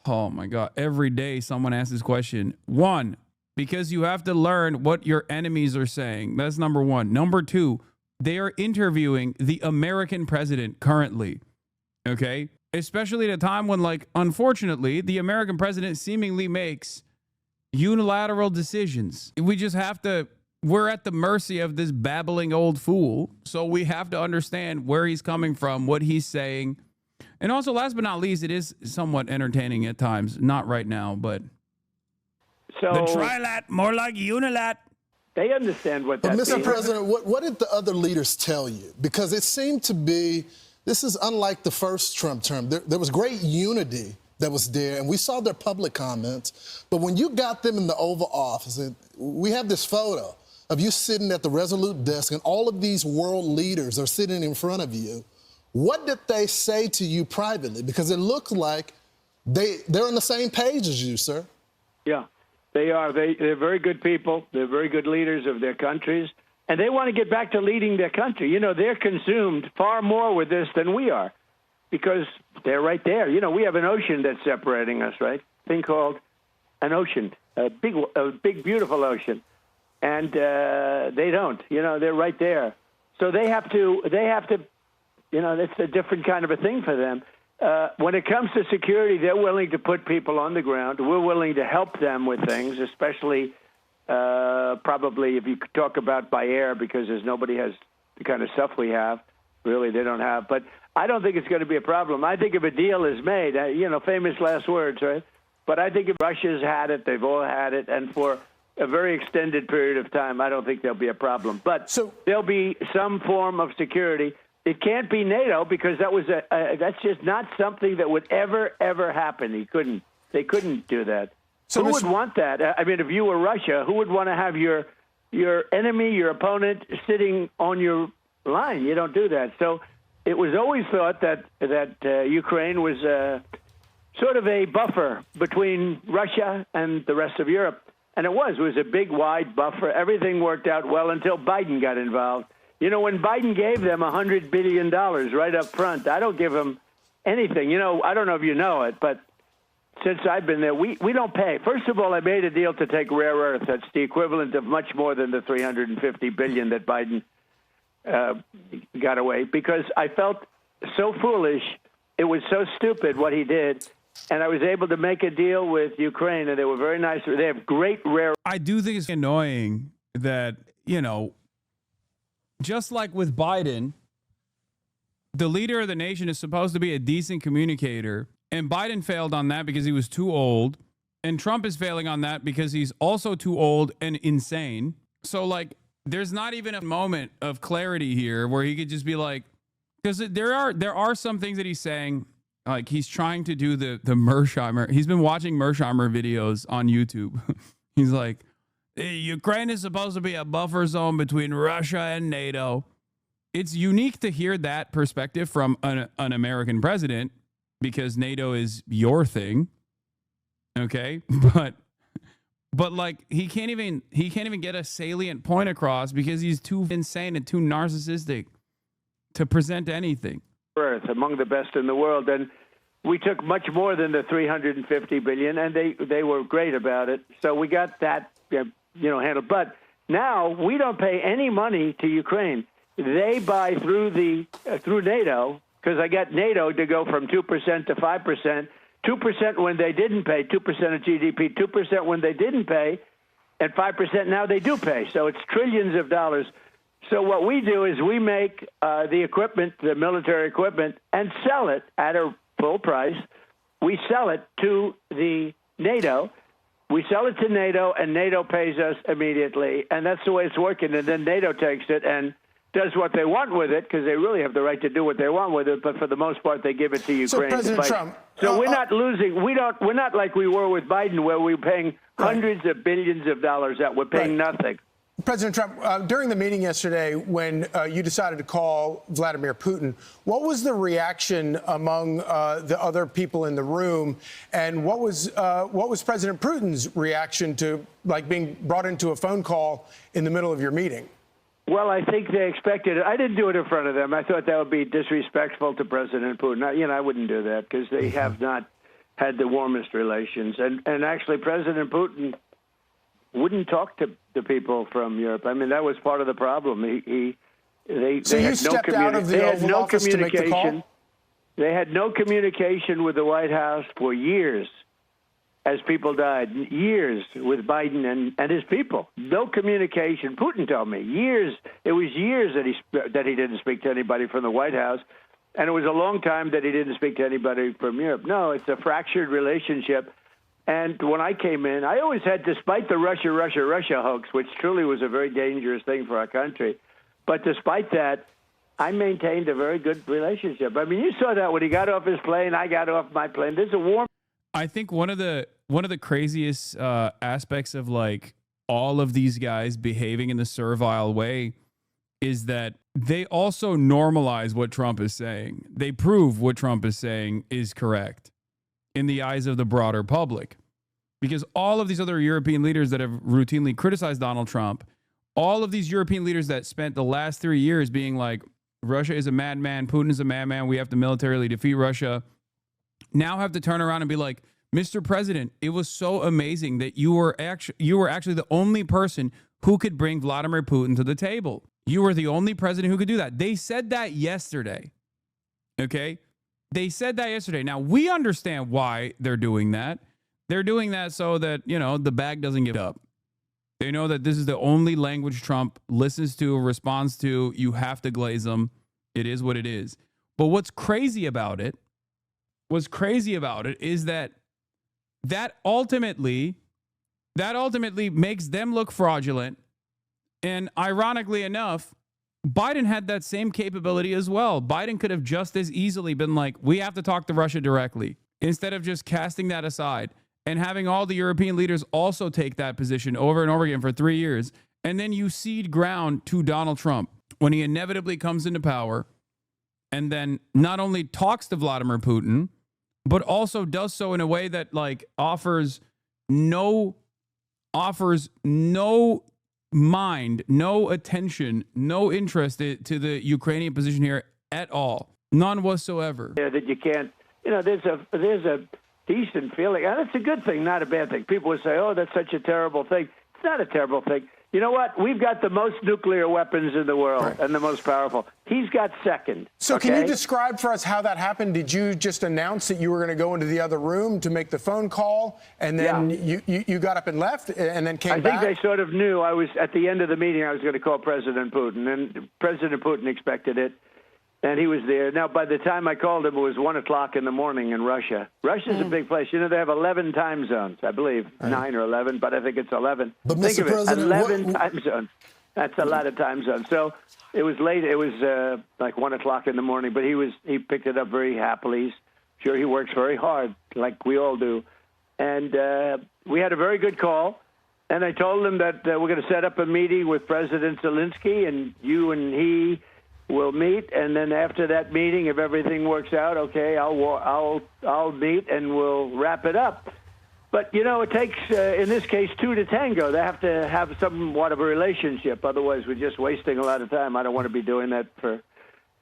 Speaker 1: Oh my God. Every day someone asks this question. One, because you have to learn what your enemies are saying. That's number one. Number two, they are interviewing the American president currently. Okay? Especially at a time when, like, unfortunately, the American president seemingly makes unilateral decisions. We just have to, we're at the mercy of this babbling old fool. So we have to understand where he's coming from, what he's saying. And also, last but not least, it is somewhat entertaining at times. Not right now, but
Speaker 20: so
Speaker 1: the trilat, more like unilat.
Speaker 20: They understand what that means.
Speaker 19: Mr. President, what did the other leaders tell you? Because it seemed to be, this is unlike the first Trump term. There was great unity that was there, and we saw their public comments. But when you got them in the Oval Office, and we have this photo of you sitting at the Resolute desk, and all of these world leaders are sitting in front of you. What did they say to you privately? Because it looks like they're on the same page as you, sir.
Speaker 20: Yeah, they are. They're very good people. They're very good leaders of their countries. And they want to get back to leading their country. You know, they're consumed far more with this than we are because they're right there. You know, we have an ocean that's separating us, right? Thing called an ocean, a big, beautiful ocean. And they don't. You know, they're right there. So they have to. You know, that's a different kind of a thing for them. When it comes to security, they're willing to put people on the ground. We're willing to help them with things, especially probably if you talk about by air, because nobody has the kind of stuff we have. Really, they don't have. But I don't think it's going to be a problem. I think if a deal is made, you know, famous last words, right? But I think if Russia's had it, they've all had it, and for a very extended period of time, I don't think there'll be a problem. But there'll be some form of security. It can't be NATO because that's just not something that would ever happen. They couldn't do that. So who would want that? I mean, if you were Russia, who would want to have your enemy, your opponent, sitting on your line? You don't do that. So it was always thought that Ukraine was sort of a buffer between Russia and the rest of Europe, and it was a big, wide buffer. Everything worked out well until Biden got involved. You know, when Biden gave them $100 billion right up front, I don't give them anything. You know, I don't know if you know it, but since I've been there, we don't pay. First of all, I made a deal to take rare earth. That's the equivalent of much more than the $350 billion that Biden got away, because I felt so foolish. It was so stupid what he did. And I was able to make a deal with Ukraine, and they were very nice. They have great rare.
Speaker 1: I do think it's annoying that, you know, just like with Biden, the leader of the nation is supposed to be a decent communicator. And Biden failed on that because he was too old. And Trump is failing on that because he's also too old and insane. So, like, there's not even a moment of clarity here where he could just be like, because there are some things that he's saying, like he's trying to do the Mersheimer. He's been watching Mersheimer videos on YouTube. He's like, Ukraine is supposed to be a buffer zone between Russia and NATO. It's unique to hear that perspective from an American president because NATO is your thing. Okay. But like he can't even get a salient point across because he's too insane and too narcissistic to present anything.
Speaker 20: Earth, among the best in the world. And we took much more than the $350 billion, and they were great about it. So we got that, handled. But now we don't pay any money to Ukraine. They buy through NATO, because I got NATO to go from 2% to 5%, 2% when they didn't pay, 2% of GDP, 2% when they didn't pay, and 5% now they do pay. So it's trillions of dollars. So what we do is we make the equipment, the military equipment, and sell it at a full price. We sell it to the NATO. We sell it to NATO, and NATO pays us immediately. And that's the way it's working. And then NATO takes it and does what they want with it, because they really have the right to do what they want with it. But for the most part, they give it to Ukraine.
Speaker 11: So, President Trump,
Speaker 20: So we're not losing. We're not like we were with Biden, where we were paying hundreds of billions of dollars out. We're paying nothing.
Speaker 11: President Trump, during the meeting yesterday, when you decided to call Vladimir Putin, what was the reaction among the other people in the room, and what was President Putin's reaction to being brought into a phone call in the middle of your meeting?
Speaker 20: Well, I think they expected it. I didn't do it in front of them. I thought that would be disrespectful to President Putin. I wouldn't do that because they have not had the warmest relations. And actually, President Putin wouldn't talk to the people from Europe. I mean, that was part of the problem. They
Speaker 11: you stepped out of the Oval Office to make the call?
Speaker 20: They had no communication with the White House for years as people died. Years with Biden and his people. No communication. Putin told me. Years. It was years that he didn't speak to anybody from the White House. And it was a long time that he didn't speak to anybody from Europe. No, it's a fractured relationship. And when I came in, I always had, despite the Russia hoax, which truly was a very dangerous thing for our country, but despite that, I maintained a very good relationship. I mean, you saw that when he got off his plane, I got off my plane. There's a warm.
Speaker 1: I think one of the craziest aspects of all of these guys behaving in the servile way is that they also normalize what Trump is saying. They prove what Trump is saying is correct in the eyes of the broader public. Because all of these other European leaders that have routinely criticized Donald Trump, all of these European leaders that spent the last 3 years being like, Russia is a madman, Putin is a madman, we have to militarily defeat Russia, now have to turn around and be like, Mr. President, it was so amazing that you were actually the only person who could bring Vladimir Putin to the table. You were the only president who could do that. They said that yesterday. Okay? They said that yesterday. Now, we understand why they're doing that. They're doing that so that, the bag doesn't give up. They know that this is the only language Trump listens to, responds to. You have to glaze them. It is what it is. But what's crazy about it is that ultimately makes them look fraudulent. And ironically enough, Biden had that same capability as well. Biden could have just as easily been like, we have to talk to Russia directly, instead of just casting that aside and having all the European leaders also take that position over and over again for 3 years. And then you cede ground to Donald Trump when he inevitably comes into power and then not only talks to Vladimir Putin, but also does so in a way that offers no mind, no attention, no interest to the Ukrainian position here at all. None whatsoever.
Speaker 20: Yeah, that you can't, there's a decent feeling. And it's a good thing, not a bad thing. People would say, oh, that's such a terrible thing. It's not a terrible thing. You know what? We've got the most nuclear weapons in the world and the most powerful. He's got second.
Speaker 11: So can you describe for us how that happened? Did you just announce that you were going to go into the other room to make the phone call, and then you got up and left and then came back?
Speaker 20: I think they sort of knew I was, at the end of the meeting, I was going to call President Putin, and President Putin expected it, and he was there. Now, by the time I called him, it was 1 o'clock in the morning in Russia. Russia's a big place. They have 11 time zones, I believe, 9 or 11, but I think it's 11.
Speaker 19: But
Speaker 20: think
Speaker 19: Mr.
Speaker 20: of it,
Speaker 19: President,
Speaker 20: 11 time zones. That's a lot of time zones. So it was late. It was like 1 o'clock in the morning, but he picked it up very happily. Sure, he works very hard, like we all do. And we had a very good call. And I told him that we're going to set up a meeting with President Zelensky, and you and he will meet. And then after that meeting, if everything works out, okay, I'll meet and we'll wrap it up. But, it takes, in this case, two to tango. They have to have somewhat of a relationship. Otherwise, we're just wasting a lot of time. I don't want to be doing that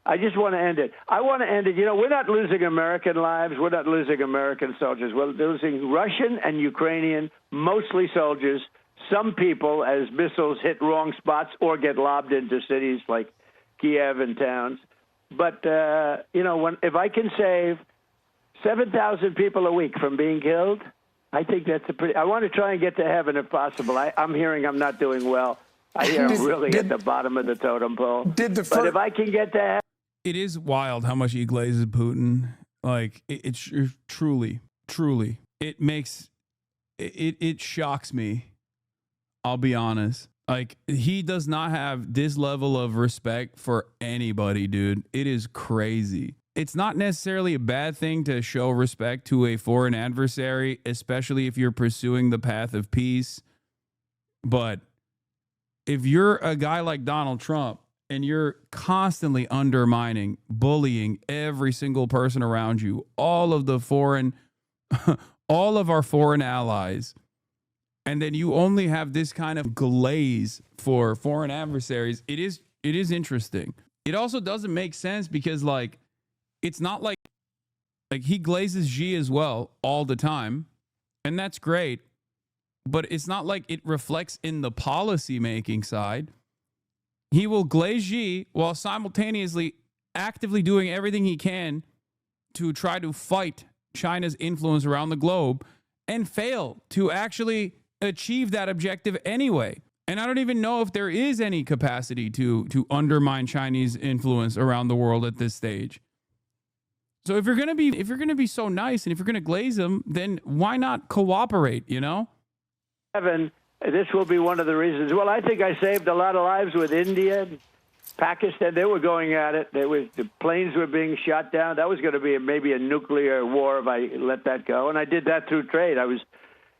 Speaker 20: I just want to end it. I want to end it. We're not losing American lives. We're not losing American soldiers. We're losing Russian and Ukrainian, mostly soldiers, some people as missiles hit wrong spots or get lobbed into cities like Kiev and towns. But, if I can save 7,000 people a week from being killed, I think that's I want to try and get to heaven if possible. I'm hearing I'm not doing well. I hear I'm really at the bottom of the totem pole. But if I can get to heaven.
Speaker 1: It is wild how much he glazes Putin. It's truly, it makes, it shocks me. I'll be honest. He does not have this level of respect for anybody, dude. It is crazy. it's not necessarily a bad thing to show respect to a foreign adversary, especially if you're pursuing the path of peace. But if you're a guy like Donald Trump and you're constantly undermining, bullying every single person around you, all of our foreign allies, and then you only have this kind of glaze for foreign adversaries, it is interesting. It also doesn't make sense because, like, it's not like he glazes Xi as well all the time, and that's great, but it's not like it reflects in the policy making side. He will glaze Xi while simultaneously actively doing everything he can to try to fight China's influence around the globe and fail to actually achieve that objective anyway. And I don't even know if there is any capacity to undermine Chinese influence around the world at this stage. So if you're gonna be so nice and if you're gonna glaze them, then why not cooperate? You know,
Speaker 20: Evan, this will be one of the reasons. Well, I think I saved a lot of lives with India, Pakistan. They were going at it. The planes were being shot down. That was going to be maybe a nuclear war if I let that go. And I did that through trade. I was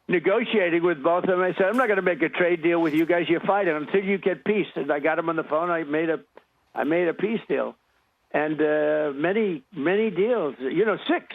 Speaker 20: negotiating with both of them. I said, I'm not going to make a trade deal with you guys. You're fighting until you get peace. And I got them on the phone. I made a peace deal, and many deals. 6,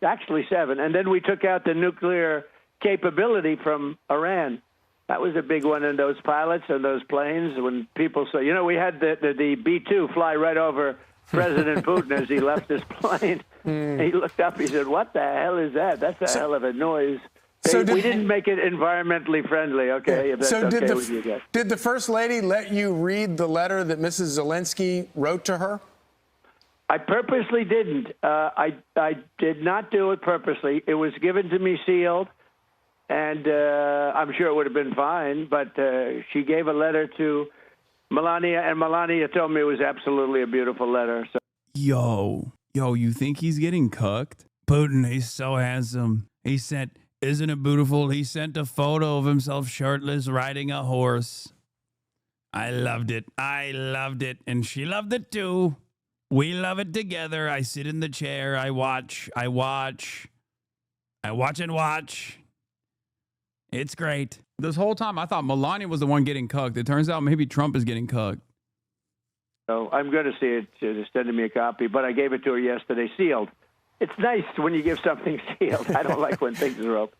Speaker 20: actually 7. And then we took out the nuclear capability from Iran. That was a big one in those pilots and those planes. When people say, we had the B-2 fly right over President Putin as he left his plane. He looked up. He said, "What the hell is that? That's a hell of a noise." We didn't make it environmentally friendly, okay? If that's okay with you guys.
Speaker 11: Did the First Lady let you read the letter that Mrs. Zelensky wrote to her?
Speaker 20: I purposely didn't. I did not do it purposely. It was given to me sealed, and I'm sure it would have been fine, but she gave a letter to Melania, and Melania told me it was absolutely a beautiful letter. So.
Speaker 1: Yo, you think he's getting cucked? Putin, he's so handsome. He sent... Isn't it beautiful? He sent a photo of himself shirtless riding a horse. I loved it. And she loved it too. We love it together. I sit in the chair. I watch. It's great. This whole time I thought Melania was the one getting cucked. It turns out maybe Trump is getting cucked.
Speaker 20: So I'm going to see it. They're sending me a copy, but I gave it to her yesterday, sealed. It's nice when you give something sealed. I don't like when things are open.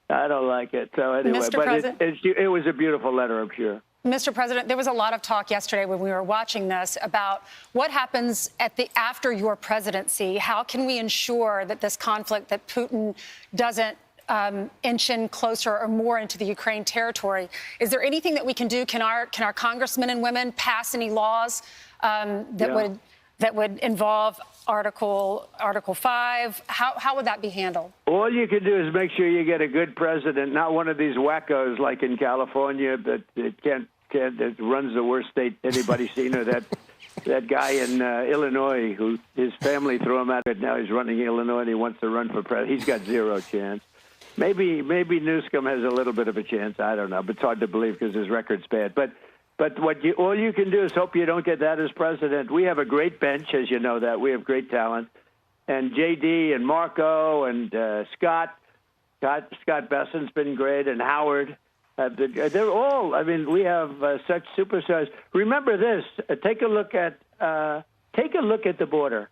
Speaker 20: I don't like it. So anyway, it was a beautiful letter, I'm sure.
Speaker 18: Mr. President, there was a lot of talk yesterday when we were watching this about what happens after your presidency. How can we ensure that this conflict, that Putin doesn't inch in closer or more into the Ukraine territory? Is there anything that we can do? Can our congressmen and women pass any laws that would involve Article 5? How would that be handled?
Speaker 20: All you can do is make sure you get a good president, not one of these wackos like in California that runs the worst state anybody's seen, or that guy in Illinois who his family threw him out. Now he's running Illinois and he wants to run for president. He's got zero chance. Maybe Newsom has a little bit of a chance. I don't know, but it's hard to believe because his record's bad. But all you can do is hope you don't get that as president. We have a great bench, as you know that. We have great talent. And J.D. and Marco and Scott Besson's been great, and Howard. They're all, we have such superstars. Remember this. Take a look at the border.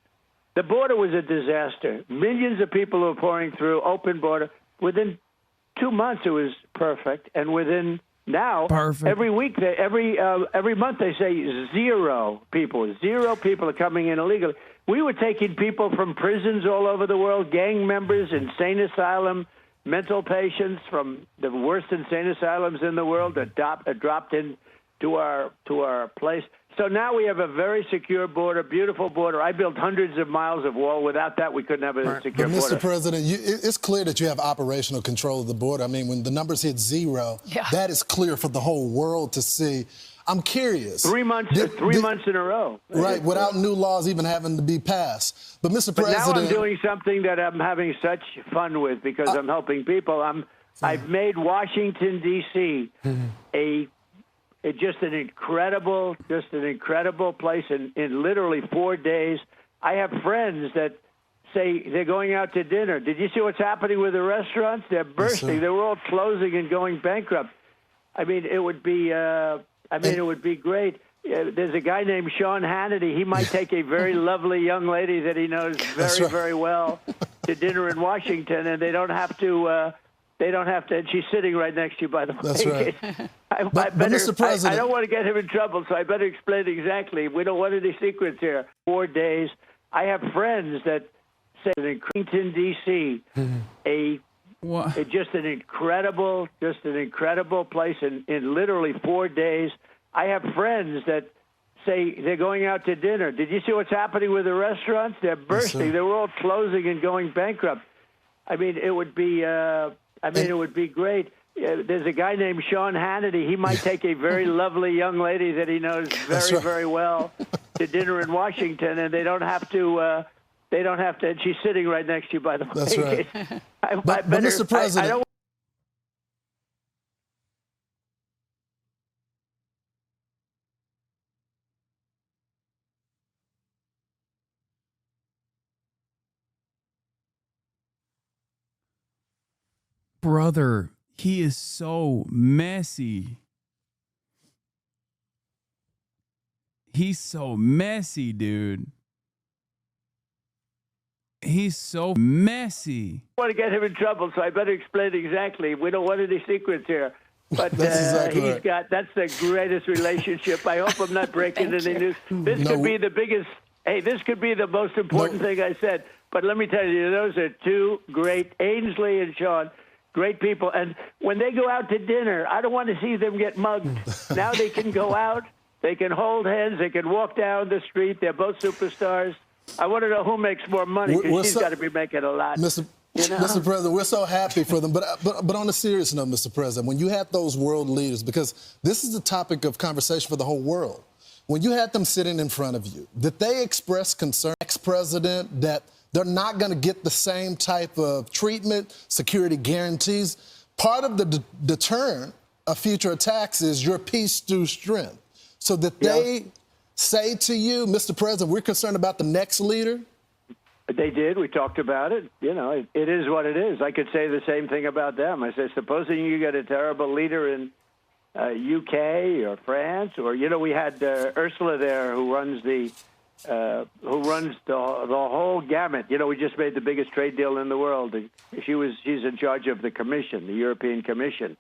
Speaker 20: The border was a disaster. Millions of people were pouring through, open border. Within 2 months, it was perfect. And within... Now, every week, every month, they say zero people are coming in illegally. We were taking people from prisons all over the world, gang members, insane asylum, mental patients from the worst insane asylums in the world that dropped in to our place. So now we have a very secure border, beautiful border. I built hundreds of miles of wall. Without that, we couldn't have a secure border.
Speaker 19: Mr. President, it's clear that you have operational control of the border. When the numbers hit zero, that is clear for the whole world to see. I'm curious.
Speaker 20: 3 months in a row.
Speaker 19: Right, without new laws even having to be passed. But, Mr. President...
Speaker 20: now I'm doing something that I'm having such fun with because I'm helping people. I've made Washington, D.C. just an incredible place. In literally 4 days, I have friends that say they're going out to dinner. Did you see what's happening with the restaurants? They're bursting.
Speaker 19: Yes,
Speaker 20: they were all closing and going bankrupt. I mean, it would be. It would be great. There's a guy named Sean Hannity. He might take a very lovely young lady that he knows very, very well to dinner in Washington, and they don't have to. And she's sitting right next to you, by the way.
Speaker 19: That's right.
Speaker 20: But
Speaker 19: Mr. President,
Speaker 20: I don't want to get him in trouble, so I better explain exactly. We don't want any secrets here. 4 days. I have friends that say in Washington, D.C., just an incredible place in literally 4 days. I have friends that say they're going out to dinner. Did you see what's happening with the restaurants? They're bursting. They were all closing and going bankrupt. I mean, it would be. It would be great. There's a guy named Sean Hannity. He might take a very lovely young lady that he knows very, very well to dinner in Washington, and they don't have to. And she's sitting right next to you, by the way.
Speaker 19: That's right. But Mr. President.
Speaker 20: I don't.
Speaker 1: Brother, he is so messy. He's so messy, dude. He's so messy.
Speaker 20: I want to get him in trouble, so I better explain exactly. We don't want any secrets here. But
Speaker 19: That's exactly right.
Speaker 20: that's the greatest relationship. I hope I'm not breaking any news. This could be the biggest. Hey, this could be the most important thing I said. But let me tell you, those are two great, Ainsley and Sean, great people. And when they go out to dinner, I don't want to see them get mugged. Now they can go out. They can hold hands. They can walk down the street. They're both superstars. I want to know who makes more money, because she's got to be making a lot.
Speaker 19: Mr. President, we're so happy for them. But on a serious note, Mr. President, when you had those world leaders, because this is the topic of conversation for the whole world, when you had them sitting in front of you, did they express concern, ex-president, that they're not going to get the same type of treatment, security guarantees? Part of the deterrent of future attacks is your peace through strength. So that they say to you, Mr. President, we're concerned about the next leader?
Speaker 20: They did. We talked about it. You know, it is what it is. I could say the same thing about them. I said, supposing you get a terrible leader in UK or France, or, you know, we had Ursula there who runs the whole gamut. You know, we just made the biggest trade deal in the world. She's in charge of the Commission, the European Commission,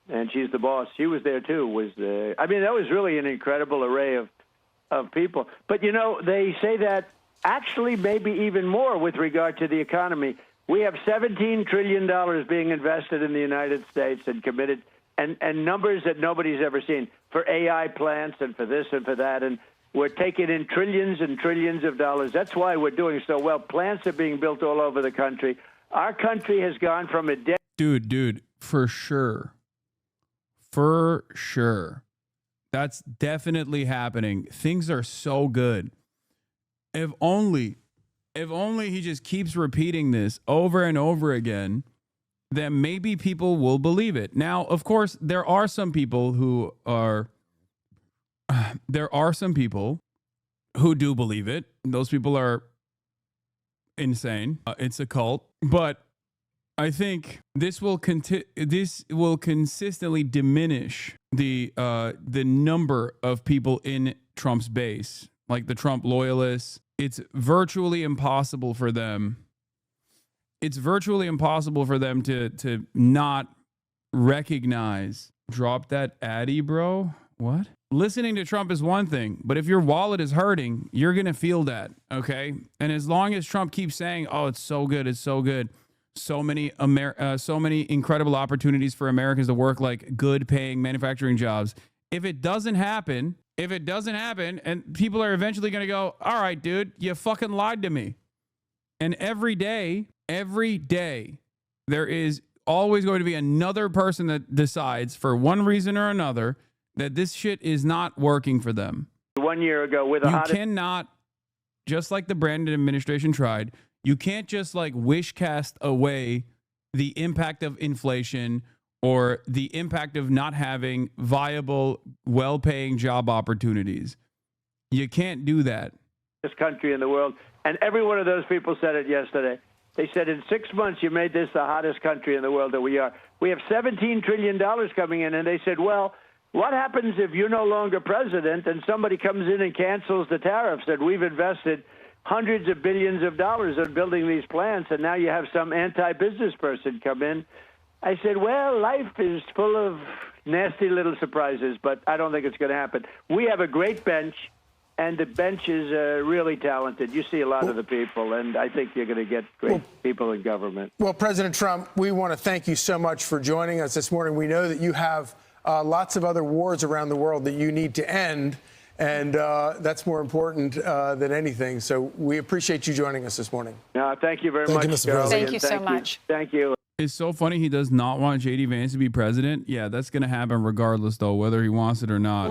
Speaker 20: and she's the boss. She was there too. That was really an incredible array of people. But, you know, they say that actually maybe even more with regard to the economy. We have $17 trillion being invested in the United States and committed, and numbers that nobody's ever seen for AI plants and for this and for that. And we're taking in trillions and trillions of dollars. That's why we're doing so well. Plants are being built all over the country. Our country has gone from a
Speaker 1: Dude, for sure. For sure. That's definitely happening. Things are so good. If only he just keeps repeating this over and over again, then maybe people will believe it. Now, of course, there are some people who do believe it. Those people are insane. It's a cult. But I think this will consistently diminish the number of people in Trump's base, like the Trump loyalists. It's virtually impossible for them. It's virtually impossible for them to not recognize. Drop that Addy, bro. What? Listening to Trump is one thing, but if your wallet is hurting, you're gonna feel that, okay? And as long as Trump keeps saying, "Oh, it's so good, it's so good," so many incredible opportunities for Americans to work like good-paying manufacturing jobs. If it doesn't happen, and people are eventually gonna go, "All right, dude, you fucking lied to me." And every day, there is always going to be another person that decides, for one reason or another, that this shit is not working for them.
Speaker 20: 1 year ago with
Speaker 1: you cannot, just like the Brandon administration tried, you can't just like wish cast away the impact of inflation or the impact of not having viable, well-paying job opportunities. You can't do that.
Speaker 20: This country in the world, And every one of those people said it yesterday. They said, in 6 months, you made this the hottest country in the world that we are. We have $17 trillion coming in. And they said, well, what happens if you're no longer president and somebody comes in and cancels the tariffs? And we've invested hundreds of billions of dollars on building these plants, and now you have some anti-business person come in. I said, well, life is full of nasty little surprises, but I don't think it's going to happen. We have a great bench, and the bench is really talented. You see a lot of the people, and I think you're going to get great people in government.
Speaker 11: Well, President Trump, we want to thank you so much for joining us this morning. We know that you have lots of other wars around the world that you need to end, and that's more important than anything. So we appreciate you joining us this morning.
Speaker 20: Thank you very much,
Speaker 19: Mr. President.
Speaker 18: Thank you so much.
Speaker 20: Thank you.
Speaker 1: It's so funny he does not want J.D. Vance to be president. Yeah, that's going to happen regardless, though, whether he wants it or not.